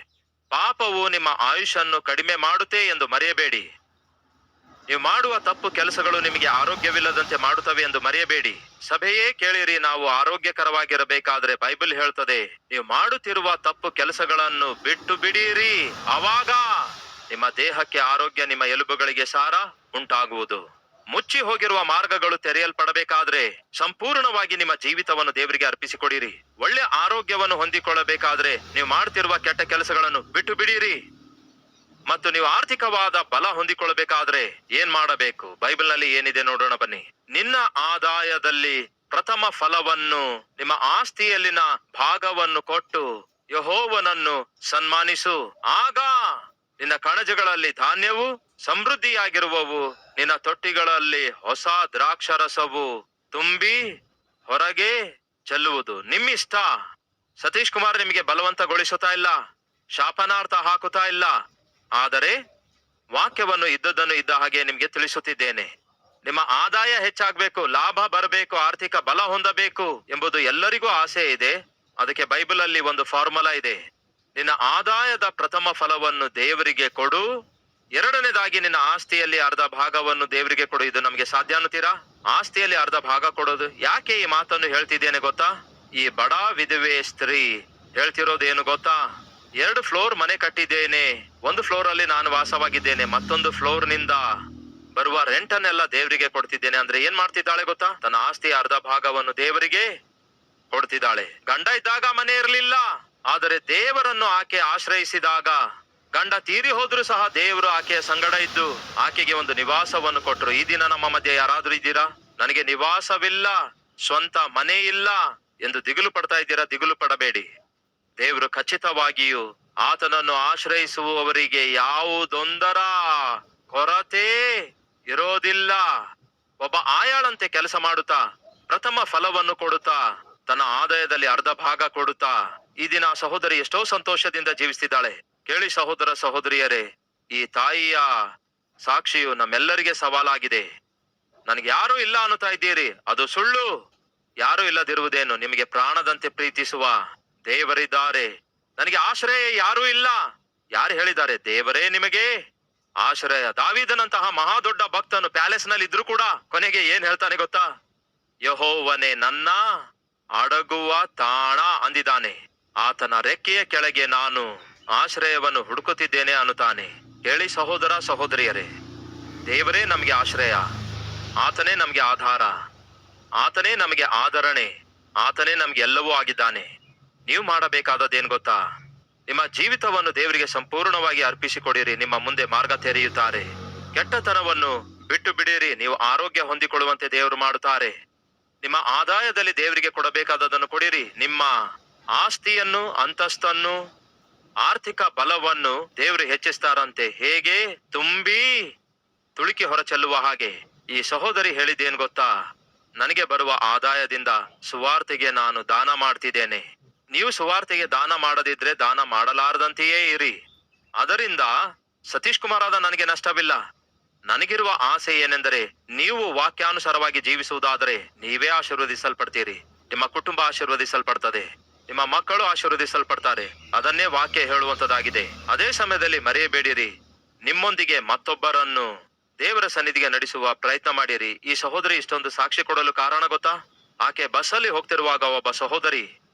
ಪಾಪವು ನಿಮ್ಮ ಆಯುಷನ್ನು ಕಡಿಮೆ ಮಾಡುತ್ತೆ ಎಂದು ಮರೆಯಬೇಡಿ. ನೀವು ಮಾಡುವ ತಪ್ಪು ಕೆಲಸಗಳು ನಿಮಗೆ ಆರೋಗ್ಯವಿಲ್ಲದಂತೆ ಮಾಡುತ್ತವೆ ಎಂದು ಮರೆಯಬೇಡಿ. ಸಭೆಯೇ ಕೇಳಿರಿ, ನಾವು ಆರೋಗ್ಯಕರವಾಗಿರಬೇಕಾದ್ರೆ ಬೈಬಲ್ ಹೇಳ್ತದೆ, ನೀವು ಮಾಡುತ್ತಿರುವ ತಪ್ಪು ಕೆಲಸಗಳನ್ನು ಬಿಟ್ಟು ಬಿಡಿರಿ. ಆವಾಗ ನಿಮ್ಮ ದೇಹಕ್ಕೆ ಆರೋಗ್ಯ, ನಿಮ್ಮ ಎಲುಬುಗಳಿಗೆ ಸಾರ ಉಂಟಾಗುವುದು. ಮುಚ್ಚಿ ಹೋಗಿರುವ ಮಾರ್ಗಗಳು ತೆರೆಯಲ್ಪಡಬೇಕಾದ್ರೆ ಸಂಪೂರ್ಣವಾಗಿ ನಿಮ್ಮ ಜೀವಿತವನ್ನು ದೇವರಿಗೆ ಅರ್ಪಿಸಿಕೊಡಿರಿ. ಒಳ್ಳೆ ಆರೋಗ್ಯವನ್ನು ಹೊಂದಿಕೊಳ್ಳಬೇಕಾದ್ರೆ ನೀವು ಮಾಡ್ತಿರುವ ಕೆಟ್ಟ ಕೆಲಸಗಳನ್ನು ಬಿಟ್ಟು ಬಿಡಿರಿ. ಮತ್ತು ನೀವು ಆರ್ಥಿಕವಾದ ಬಲ ಹೊಂದಿಕೊಳ್ಳಬೇಕಾದ್ರೆ ಏನ್ ಮಾಡಬೇಕು? ಬೈಬಲ್ ನಲ್ಲಿ ಏನಿದೆ ನೋಡೋಣ ಬನ್ನಿ. ನಿನ್ನ ಆದಾಯದಲ್ಲಿ ಪ್ರಥಮ ಫಲವನ್ನು, ನಿಮ್ಮ ಆಸ್ತಿಯಲ್ಲಿನ ಭಾಗವನ್ನು ಕೊಟ್ಟು ಯೆಹೋವನನ್ನು ಸನ್ಮಾನಿಸು. ಆಗ ನಿನ್ನ ಕಣಜಗಳಲ್ಲಿ ಧಾನ್ಯವು ಸಮೃದ್ಧಿಯಾಗಿರುವವು, ನಿನ್ನ ತೊಟ್ಟಿಗಳಲ್ಲಿ ಹೊಸ ದ್ರಾಕ್ಷರಸವು ತುಂಬಿ ಹೊರಗೆ ಚೆಲ್ಲುವುದು. ನಿಮ್ಮಿಷ್ಟ. ಸತೀಶ್ ಕುಮಾರ್ ನಿಮಗೆ ಬಲವಂತಗೊಳಿಸುತ್ತಾ ಇಲ್ಲ, ಶಾಪನಾರ್ಥ ಹಾಕುತ್ತಾ ಇಲ್ಲ, ಆದರೆ ವಾಕ್ಯವನ್ನು ಇದ್ದದ್ದನ್ನು ಇದ್ದ ಹಾಗೆ ನಿಮ್ಗೆ ತಿಳಿಸುತ್ತಿದ್ದೇನೆ. ನಿಮ್ಮ ಆದಾಯ ಹೆಚ್ಚಾಗಬೇಕು, ಲಾಭ ಬರಬೇಕು, ಆರ್ಥಿಕ ಬಲ ಹೊಂದಬೇಕು ಎಂಬುದು ಎಲ್ಲರಿಗೂ ಆಸೆ ಇದೆ. ಅದಕ್ಕೆ ಬೈಬಲ್ ಅಲ್ಲಿ ಒಂದು ಫಾರ್ಮುಲಾ ಇದೆ. ನಿನ್ನ ಆದಾಯದ ಪ್ರಥಮ ಫಲವನ್ನು ದೇವರಿಗೆ ಕೊಡು, ಎರಡನೇದಾಗಿ ನಿನ್ನ ಆಸ್ತಿಯಲ್ಲಿ ಅರ್ಧ ಭಾಗವನ್ನು ದೇವರಿಗೆ ಕೊಡು. ಇದು ನಮ್ಗೆ ಸಾಧ್ಯ ಅನ್ನುತ್ತೀರಾ? ಆಸ್ತಿಯಲ್ಲಿ ಅರ್ಧ ಭಾಗ ಕೊಡೋದು. ಯಾಕೆ ಈ ಮಾತನ್ನು ಹೇಳ್ತಿದ್ದೇನೆ ಗೊತ್ತಾ? ಈ ಬಡ ವಿಧವೆ ಸ್ತ್ರೀ ಹೇಳ್ತಿರೋದೇನು ಗೊತ್ತಾ? 2 ಫ್ಲೋರ್ ಮನೆ ಕಟ್ಟಿದ್ದೇನೆ, ಒಂದು ಫ್ಲೋರ್ ಅಲ್ಲಿ ನಾನು ವಾಸವಾಗಿದ್ದೇನೆ, ಮತ್ತೊಂದು ಫ್ಲೋರ್ ನಿಂದ ಬರುವ ರೆಂಟ್ ಅನ್ನೆಲ್ಲ ದೇವರಿಗೆ ಕೊಡ್ತಿದ್ದೇನೆ. ಅಂದ್ರೆ ಏನ್ ಮಾಡ್ತಿದ್ದಾಳೆ ಗೊತ್ತಾ? ತನ್ನ ಆಸ್ತಿಯ ಅರ್ಧ ಭಾಗವನ್ನು ದೇವರಿಗೆ ಕೊಡ್ತಿದ್ದಾಳೆ. ಗಂಡ ಇದ್ದಾಗ ಮನೆ ಇರಲಿಲ್ಲ, ಆದರೆ ದೇವರನ್ನು ಆಕೆ ಆಶ್ರಯಿಸಿದಾಗ ಗಂಡ ತೀರಿ ಹೋದ್ರೂ ಸಹ ದೇವರು ಆಕೆಯ ಸಂಗಡ ಇದ್ದು ಆಕೆಗೆ ಒಂದು ನಿವಾಸವನ್ನು ಕೊಟ್ಟರು. ಈ ದಿನ ನಮ್ಮ ಮಧ್ಯೆ ಯಾರಾದ್ರೂ ಇದ್ದೀರಾ? ನನಗೆ ನಿವಾಸವಿಲ್ಲ, ಸ್ವಂತ ಮನೆ ಇಲ್ಲ ಎಂದು ದಿಗುಲು ಪಡ್ತಾ ಇದ್ದೀರಾ? ದಿಗುಲು ಪಡಬೇಡಿ. ದೇವರು ಖಚಿತವಾಗಿಯೂ ಆತನನ್ನು ಆಶ್ರಯಿಸುವವರಿಗೆ ಯಾವುದೊಂದರ ಕೊರತೆ ಇರೋದಿಲ್ಲ. ಒಬ್ಬ ಆಯಾಳಂತೆ ಕೆಲಸ ಮಾಡುತ್ತಾ ಪ್ರಥಮ ಫಲವನ್ನು ಕೊಡುತ್ತಾ ತನ್ನ ಆದಾಯದಲ್ಲಿ ಅರ್ಧ ಭಾಗ ಕೊಡುತ್ತಾ ಈ ದಿನ ಸಹೋದರಿ ಎಷ್ಟೋ ಸಂತೋಷದಿಂದ ಜೀವಿಸ್ತಿದ್ದಾಳೆ. ಕೇಳಿ ಸಹೋದರ ಸಹೋದರಿಯರೇ, ಈ ತಾಯಿಯ ಸಾಕ್ಷಿಯು ನಮ್ಮೆಲ್ಲರಿಗೆ ಸವಾಲಾಗಿದೆ. ನನಗೆ ಯಾರು ಇಲ್ಲ ಅನ್ನುತ್ತಾ ಇದ್ದೀರಿ, ಅದು ಸುಳ್ಳು. ಯಾರು ಇಲ್ಲದಿರುವುದೇನು? ನಿಮಗೆ ಪ್ರಾಣದಂತೆ ಪ್ರೀತಿಸುವ ದೇವರಿದ್ದಾರೆ. ನನಗೆ ಆಶ್ರಯ ಯಾರೂ ಇಲ್ಲ. ಯಾರು ಹೇಳಿದ್ದಾರೆ? ದೇವರೇ ನಿಮಗೆ ಆಶ್ರಯ. ದಾವೀದನಂತಹ ಮಹಾ ದೊಡ್ಡ ಭಕ್ತನು ಪ್ಯಾಲೇಸ್ ನಲ್ಲಿ ಇದ್ರು ಕೂಡ ಕೊನೆಗೆ ಏನ್ ಹೇಳ್ತಾನೆ ಗೊತ್ತಾ? ಯೆಹೋವನೇ ನನ್ನ ಅಡಗುವ ತಾಣ ಅಂದಿದ್ದಾನೆ. ಆತನ ರೆಕ್ಕೆಯ ಕೆಳಗೆ ನಾನು ಆಶ್ರಯವನ್ನು ಹುಡುಕುತ್ತಿದ್ದೇನೆ ಅನ್ನುತ್ತಾನೆ. ಹೇಳಿ ಸಹೋದರ ಸಹೋದರಿಯರೇ, ದೇವರೇ ನಮಗೆ ಆಶ್ರಯ, ಆತನೇ ನಮಗೆ ಆಧಾರ, ಆತನೇ ನಮಗೆ ಆದರಣೆ, ಆತನೇ ನಮ್ಗೆ ಎಲ್ಲವೂ ಆಗಿದ್ದಾನೆ. ನೀವು ಮಾಡಬೇಕಾದದ್ದೇನು ಗೊತ್ತಾ? ನಿಮ್ಮ ಜೀವಿತವನ್ನು ದೇವರಿಗೆ ಸಂಪೂರ್ಣವಾಗಿ ಅರ್ಪಿಸಿಕೊಡಿರಿ. ನಿಮ್ಮ ಮುಂದೆ ಮಾರ್ಗ ತೆರೆಯುತ್ತಾರೆ. ಕೆಟ್ಟತನವನ್ನು ಬಿಟ್ಟು ಬಿಡಿರಿ. ನೀವು ಆರೋಗ್ಯ ಹೊಂದಿಕೊಳ್ಳುವಂತೆ ದೇವರು ಮಾಡುತ್ತಾರೆ. ನಿಮ್ಮ ಆದಾಯದಲ್ಲಿ ದೇವರಿಗೆ ಕೊಡಬೇಕಾದದನ್ನು ಕೊಡಿರಿ. ನಿಮ್ಮ ಆಸ್ತಿಯನ್ನು, ಅಂತಸ್ತನ್ನು, ಆರ್ಥಿಕ ಬಲವನ್ನು ದೇವರು ಹೆಚ್ಚಿಸ್ತಾರಂತೆ. ಹೇಗೆ? ತುಂಬಿ ತುಳುಕಿ ಹೊರಚೆಲ್ಲುವ ಹಾಗೆ. ಈ ಸಹೋದರಿ ಹೇಳಿದ್ದೇನು ಗೊತ್ತಾ? ನನಗೆ ಬರುವ ಆದಾಯದಿಂದ ಸುವಾರ್ತೆಗೆ ನಾನು ದಾನ ಮಾಡ್ತಿದ್ದೇನೆ. ನೀವು ಸುವಾರ್ತೆಗೆ ದಾನ ಮಾಡದಿದ್ರೆ ದಾನ ಮಾಡಲಾರದಂತೆಯೇ ಇರಿ. ಅದರಿಂದ ಸತೀಶ್ ಕುಮಾರ್ ಆದ ನನಗೆ ನಷ್ಟವಿಲ್ಲ. ನನಗಿರುವ ಆಸೆ ಏನೆಂದರೆ ನೀವು ವಾಕ್ಯಾನುಸಾರವಾಗಿ ಜೀವಿಸುವುದಾದರೆ ನೀವೇ ಆಶೀರ್ವದಿಸಲ್ಪಡ್ತೀರಿ, ನಿಮ್ಮ ಕುಟುಂಬ ಆಶೀರ್ವದಿಸಲ್ಪಡ್ತದೆ, ನಿಮ್ಮ ಮಕ್ಕಳು ಆಶೀರ್ವದಿಸಲ್ಪಡ್ತಾರೆ. ಅದನ್ನೇ ವಾಕ್ಯ ಹೇಳುವಂತದಾಗಿದೆ. ಅದೇ ಸಮಯದಲ್ಲಿ ಮರೆಯಬೇಡಿರಿ, ನಿಮ್ಮೊಂದಿಗೆ ಮತ್ತೊಬ್ಬರನ್ನು ದೇವರ ಸನ್ನಿಧಿಗೆ ನಡೆಸುವ ಪ್ರಯತ್ನ ಮಾಡಿರಿ. ಈ ಸಹೋದರಿ ಇಷ್ಟೊಂದು ಸಾಕ್ಷಿ ಕೊಡಲು ಕಾರಣ ಗೊತ್ತಾ? ಆಕೆ ಬಸ್ಸಲ್ಲಿ ಹೋಗ್ತಿರುವಾಗ ಒಬ್ಬ ಸಹೋದರಿ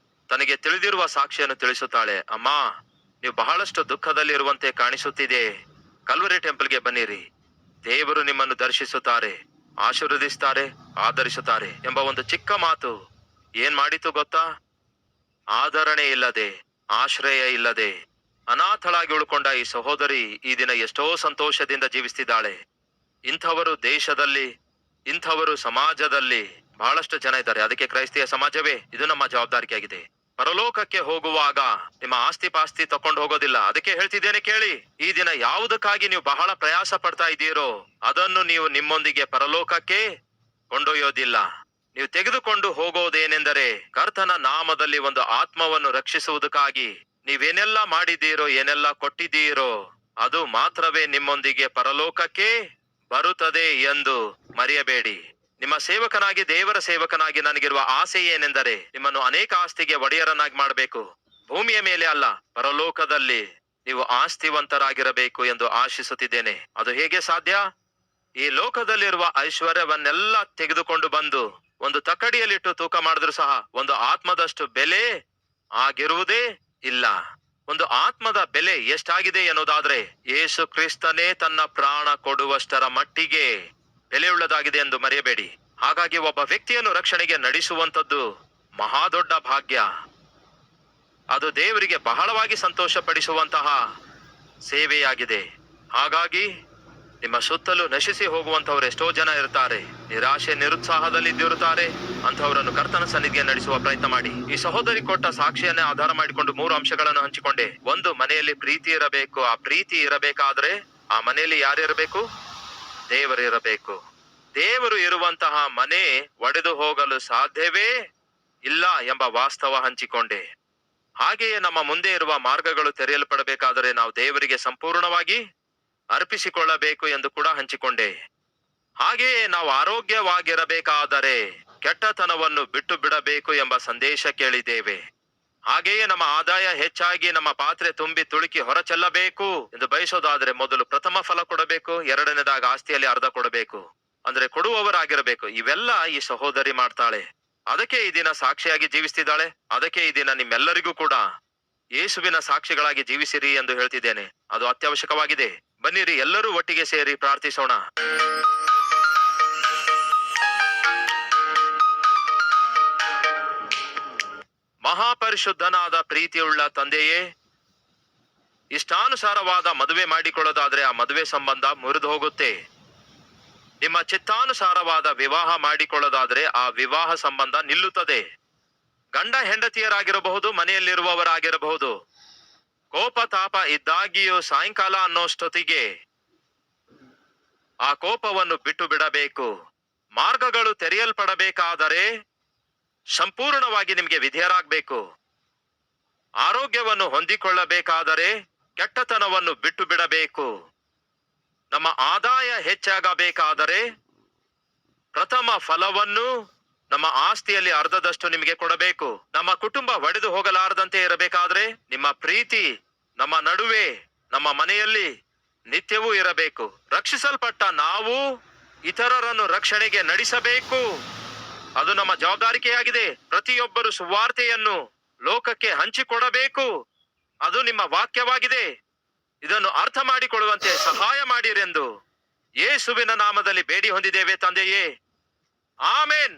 ತನಗೆ ತಿಳಿದಿರುವ ಸಾಕ್ಷಿಯನ್ನು ತಿಳಿಸುತ್ತಾಳೆ. ಅಮ್ಮ, ನೀವು ಬಹಳಷ್ಟು ದುಃಖದಲ್ಲಿರುವಂತೆ ಕಾಣಿಸುತ್ತಿದೆ, ಕಲ್ವರಿ ಟೆಂಪಲ್ಗೆ ಬನ್ನಿರಿ, ದೇವರು ನಿಮ್ಮನ್ನು ದರ್ಶಿಸುತ್ತಾರೆ, ಆಶೀರ್ವದಿಸುತ್ತಾರೆ, ಆಧರಿಸುತ್ತಾರೆ ಎಂಬ ಒಂದು ಚಿಕ್ಕ ಮಾತು ಏನ್ ಮಾಡಿತು ಗೊತ್ತಾ? ಆಧರಣೆ ಇಲ್ಲದೆ, ಆಶ್ರಯ ಇಲ್ಲದೆ ಅನಾಥಳಾಗಿ ಉಳ್ಕೊಂಡ ಈ ಸಹೋದರಿ ಈ ದಿನ ಎಷ್ಟೋ ಸಂತೋಷದಿಂದ ಜೀವಿಸ್ತಿದ್ದಾಳೆ. ಇಂಥವರು ದೇಶದಲ್ಲಿ, ಇಂಥವರು ಸಮಾಜದಲ್ಲಿ ಬಹಳಷ್ಟು ಜನ ಇದ್ದಾರೆ. ಅದಕ್ಕೆ ಕ್ರೈಸ್ತಿಯ ಸಮಾಜವೇ ಇದು ನಮ್ಮ ಜವಾಬ್ದಾರಿಯಾಗಿದೆ. ಪರಲೋಕಕ್ಕೆ ಹೋಗುವಾಗ ನಿಮ್ಮ ಆಸ್ತಿ ಪಾಸ್ತಿ ತಕೊಂಡು ಹೋಗೋದಿಲ್ಲ. ಅದಕ್ಕೆ ಹೇಳ್ತಿದ್ದೇನೆ ಕೇಳಿ, ಈ ದಿನ ಯಾವುದಕ್ಕಾಗಿ ನೀವು ಬಹಳ ಪ್ರಯಾಸ ಪಡ್ತಾ ಇದ್ದೀರೋ ಅದನ್ನು ನೀವು ನಿಮ್ಮೊಂದಿಗೆ ಪರಲೋಕಕ್ಕೆ ಕೊಂಡೊಯ್ಯೋದಿಲ್ಲ. ನೀವು ತೆಗೆದುಕೊಂಡು ಹೋಗೋದೇನೆಂದರೆ ಕರ್ತನ ನಾಮದಲ್ಲಿ ಒಂದು ಆತ್ಮವನ್ನು ರಕ್ಷಿಸುವುದಕ್ಕಾಗಿ ನೀವೇನೆಲ್ಲ ಮಾಡಿದ್ದೀರೋ, ಏನೆಲ್ಲ ಕೊಟ್ಟಿದ್ದೀರೋ ಅದು ಮಾತ್ರವೇ ನಿಮ್ಮೊಂದಿಗೆ ಪರಲೋಕಕ್ಕೆ ಬರುತ್ತದೆ ಎಂದು ಮರೆಯಬೇಡಿ. ನಿಮ್ಮ ಸೇವಕನಾಗಿ, ದೇವರ ಸೇವಕನಾಗಿ ನನಗಿರುವ ಆಸೆ ಏನೆಂದರೆ ನಿಮ್ಮನ್ನು ಅನೇಕ ಆಸ್ತಿಗೆ ಒಡೆಯರನ್ನಾಗಿ ಮಾಡಬೇಕು. ಭೂಮಿಯ ಮೇಲೆ ಅಲ್ಲ, ಪರಲೋಕದಲ್ಲಿ ನೀವು ಆಸ್ತಿವಂತರಾಗಿರಬೇಕು ಎಂದು ಆಶಿಸುತ್ತಿದ್ದೇನೆ. ಅದು ಹೇಗೆ ಸಾಧ್ಯ? ಈ ಲೋಕದಲ್ಲಿರುವ ಐಶ್ವರ್ಯವನ್ನೆಲ್ಲ ತೆಗೆದುಕೊಂಡು ಬಂದು ಒಂದು ತಕ್ಕಡಿಯಲ್ಲಿಟ್ಟು ತೂಕ ಮಾಡಿದ್ರು ಸಹ ಒಂದು ಆತ್ಮದಷ್ಟು ಬೆಲೆ ಆಗಿರುವುದೇ ಇಲ್ಲ. ಒಂದು ಆತ್ಮದ ಬೆಲೆ ಎಷ್ಟಾಗಿದೆ ಎನ್ನುವುದಾದ್ರೆ ಯೇಸು ಕ್ರಿಸ್ತನೇ ತನ್ನ ಪ್ರಾಣ ಕೊಡುವಷ್ಟರ ಮಟ್ಟಿಗೆ ಬೆಲೆಯುಳ್ಳದಾಗಿದೆ ಎಂದು ಮರೆಯಬೇಡಿ. ಹಾಗಾಗಿ ಒಬ್ಬ ವ್ಯಕ್ತಿಯನ್ನು ರಕ್ಷಣೆಗೆ ನಡೆಸುವಂತದ್ದು ಮಹಾದೊಡ್ಡ ಭಾಗ್ಯ. ಅದು ದೇವರಿಗೆ ಬಹಳವಾಗಿ ಸಂತೋಷ ಪಡಿಸುವಂತಹ ಸೇವೆಯಾಗಿದೆ. ಹಾಗಾಗಿ ನಿಮ್ಮ ಸುತ್ತಲೂ ನಶಿಸಿ ಹೋಗುವಂತವ್ರು ಎಷ್ಟೋ ಜನ ಇರ್ತಾರೆ, ನಿರಾಶೆ ನಿರುತ್ಸಾಹದಲ್ಲಿದ್ದಿರುತ್ತಾರೆ. ಅಂತವರನ್ನು ಕರ್ತನ ಸನ್ನಿಧಿಗೆ ನಡೆಸುವ ಪ್ರಯತ್ನ ಮಾಡಿ. ಈ ಸಹೋದರಿ ಕೊಟ್ಟ ಸಾಕ್ಷಿಯನ್ನೇ ಆಧಾರ ಮಾಡಿಕೊಂಡು 3 ಅಂಶಗಳನ್ನು ಹಂಚಿಕೊಂಡೆ. ಒಂದು, ಮನೆಯಲ್ಲಿ ಪ್ರೀತಿ ಇರಬೇಕು. ಆ ಪ್ರೀತಿ ಇರಬೇಕಾದ್ರೆ ಆ ಮನೆಯಲ್ಲಿ ಯಾರಿರಬೇಕು? ದೇವರು ಇರಬೇಕು. ದೇವರು ಇರುವಂತಹ ಮನೆ ಒಡೆದು ಹೋಗಲು ಸಾಧ್ಯವೇ ಇಲ್ಲ ಎಂಬ ವಾಸ್ತವ ಹಂಚಿಕೊಂಡೆ. ಹಾಗೆಯೇ ನಮ್ಮ ಮುಂದೆ ಇರುವ ಮಾರ್ಗಗಳು ತೆರೆಯಲ್ಪಡಬೇಕಾದರೆ ನಾವು ದೇವರಿಗೆ ಸಂಪೂರ್ಣವಾಗಿ ಅರ್ಪಿಸಿಕೊಳ್ಳಬೇಕು ಎಂದು ಕೂಡ ಹಂಚಿಕೊಂಡೆ. ಹಾಗೆಯೇ ನಾವು ಆರೋಗ್ಯವಾಗಿರಬೇಕಾದರೆ ಕೆಟ್ಟತನವನ್ನು ಬಿಟ್ಟು ಬಿಡಬೇಕು ಎಂಬ ಸಂದೇಶ ಕೇಳಿದ್ದೇವೆ. ಹಾಗೆಯೇ ನಮ್ಮ ಆದಾಯ ಹೆಚ್ಚಾಗಿ ನಮ್ಮ ಪಾತ್ರೆ ತುಂಬಿ ತುಳುಕಿ ಹೊರಚೆಲ್ಲಬೇಕು ಎಂದು ಬಯಸೋದಾದ್ರೆ ಮೊದಲು ಪ್ರಥಮ ಫಲ ಕೊಡಬೇಕು, ಎರಡನೇದಾಗ ಆಸ್ತಿಯಲ್ಲಿ ಅರ್ಧ ಕೊಡಬೇಕು. ಅಂದ್ರೆ ಕೊಡುವವರಾಗಿರಬೇಕು. ಇವೆಲ್ಲ ಈ ಸಹೋದರಿ ಮಾಡ್ತಾಳೆ. ಅದಕ್ಕೆ ಈ ದಿನ ಸಾಕ್ಷಿಯಾಗಿ ಜೀವಿಸ್ತಿದ್ದಾಳೆ. ಅದಕ್ಕೆ ಈ ದಿನ ನಿಮ್ಮೆಲ್ಲರಿಗೂ ಕೂಡ ಯೇಸುವಿನ ಸಾಕ್ಷಿಗಳಾಗಿ ಜೀವಿಸಿರಿ ಎಂದು ಹೇಳ್ತಿದ್ದೇನೆ. ಅದು ಅತ್ಯವಶ್ಯಕವಾಗಿದೆ. ಬನ್ನಿರಿ, ಎಲ್ಲರೂ ಒಟ್ಟಿಗೆ ಸೇರಿ ಪ್ರಾರ್ಥಿಸೋಣ. ಮಹಾಪರಿಶುದ್ಧನಾದ ಪ್ರೀತಿಯುಳ್ಳ ತಂದೆಯೇ, ಇಷ್ಟಾನುಸಾರವಾದ ಮದುವೆ ಮಾಡಿಕೊಳ್ಳೋದಾದ್ರೆ ಆ ಮದುವೆ ಸಂಬಂಧ ಮುರಿದು ಹೋಗುತ್ತೆ. ನಿಮ್ಮ ಚಿತ್ತಾನುಸಾರವಾದ ವಿವಾಹ ಮಾಡಿಕೊಳ್ಳೋದಾದ್ರೆ ಆ ವಿವಾಹ ಸಂಬಂಧ ನಿಲ್ಲುತ್ತದೆ. ಗಂಡ ಹೆಂಡತಿಯರಾಗಿರಬಹುದು, ಮನೆಯಲ್ಲಿರುವವರಾಗಿರಬಹುದು. ಕೋಪ ತಾಪ ಇದ್ದಾಗಿಯೂ ಸಾಯಂಕಾಲ ಅನ್ನೋಷ್ಟೊತ್ತಿಗೆ ಆ ಕೋಪವನ್ನು ಬಿಟ್ಟು ಬಿಡಬೇಕು. ಮಾರ್ಗಗಳು ತೆರೆಯಲ್ಪಡಬೇಕಾದರೆ ಸಂಪೂರ್ಣವಾಗಿ ನಿಮಗೆ ವಿಧೇಯರಾಗಬೇಕು. ಆರೋಗ್ಯವನ್ನು ಹೊಂದಿಕೊಳ್ಳಬೇಕಾದರೆ ಕೆಟ್ಟತನವನ್ನು ಬಿಟ್ಟು ಬಿಡಬೇಕು. ನಮ್ಮ ಆದಾಯ ಹೆಚ್ಚಾಗಬೇಕಾದರೆ ಪ್ರಥಮ ಫಲವನ್ನು ನಮ್ಮ ಆಸ್ತಿಯಲ್ಲಿ ಅರ್ಧದಷ್ಟು ನಿಮಗೆ ಕೊಡಬೇಕು. ನಮ್ಮ ಕುಟುಂಬ ಒಡೆದು ಹೋಗಲಾರದಂತೆ ಇರಬೇಕಾದ್ರೆ ನಿಮ್ಮ ಪ್ರೀತಿ ನಮ್ಮ ನಡುವೆ, ನಮ್ಮ ಮನೆಯಲ್ಲಿ ನಿತ್ಯವೂ ಇರಬೇಕು. ರಕ್ಷಿಸಲ್ಪಟ್ಟ ನಾವು ಇತರರನ್ನು ರಕ್ಷಣೆಗೆ ನಡೆಸಬೇಕು. ಅದು ನಮ್ಮ ಜವಾಬ್ದಾರಿಕೆಯಾಗಿದೆ. ಪ್ರತಿಯೊಬ್ಬರು ಸುವಾರ್ತೆಯನ್ನು ಲೋಕಕ್ಕೆ ಹಂಚಿಕೊಡಬೇಕು. ಅದು ನಿಮ್ಮ ವಾಕ್ಯವಾಗಿದೆ. ಇದನ್ನು ಅರ್ಥ ಮಾಡಿಕೊಳ್ಳುವಂತೆ ಸಹಾಯ ಮಾಡಿರೆಂದು ಯೇಸುವಿನ ನಾಮದಲ್ಲಿ ಬೇಡಿ ಹೊಂದಿದ್ದೇವೆ ತಂದೆಯೇ. ಆಮೆನ್.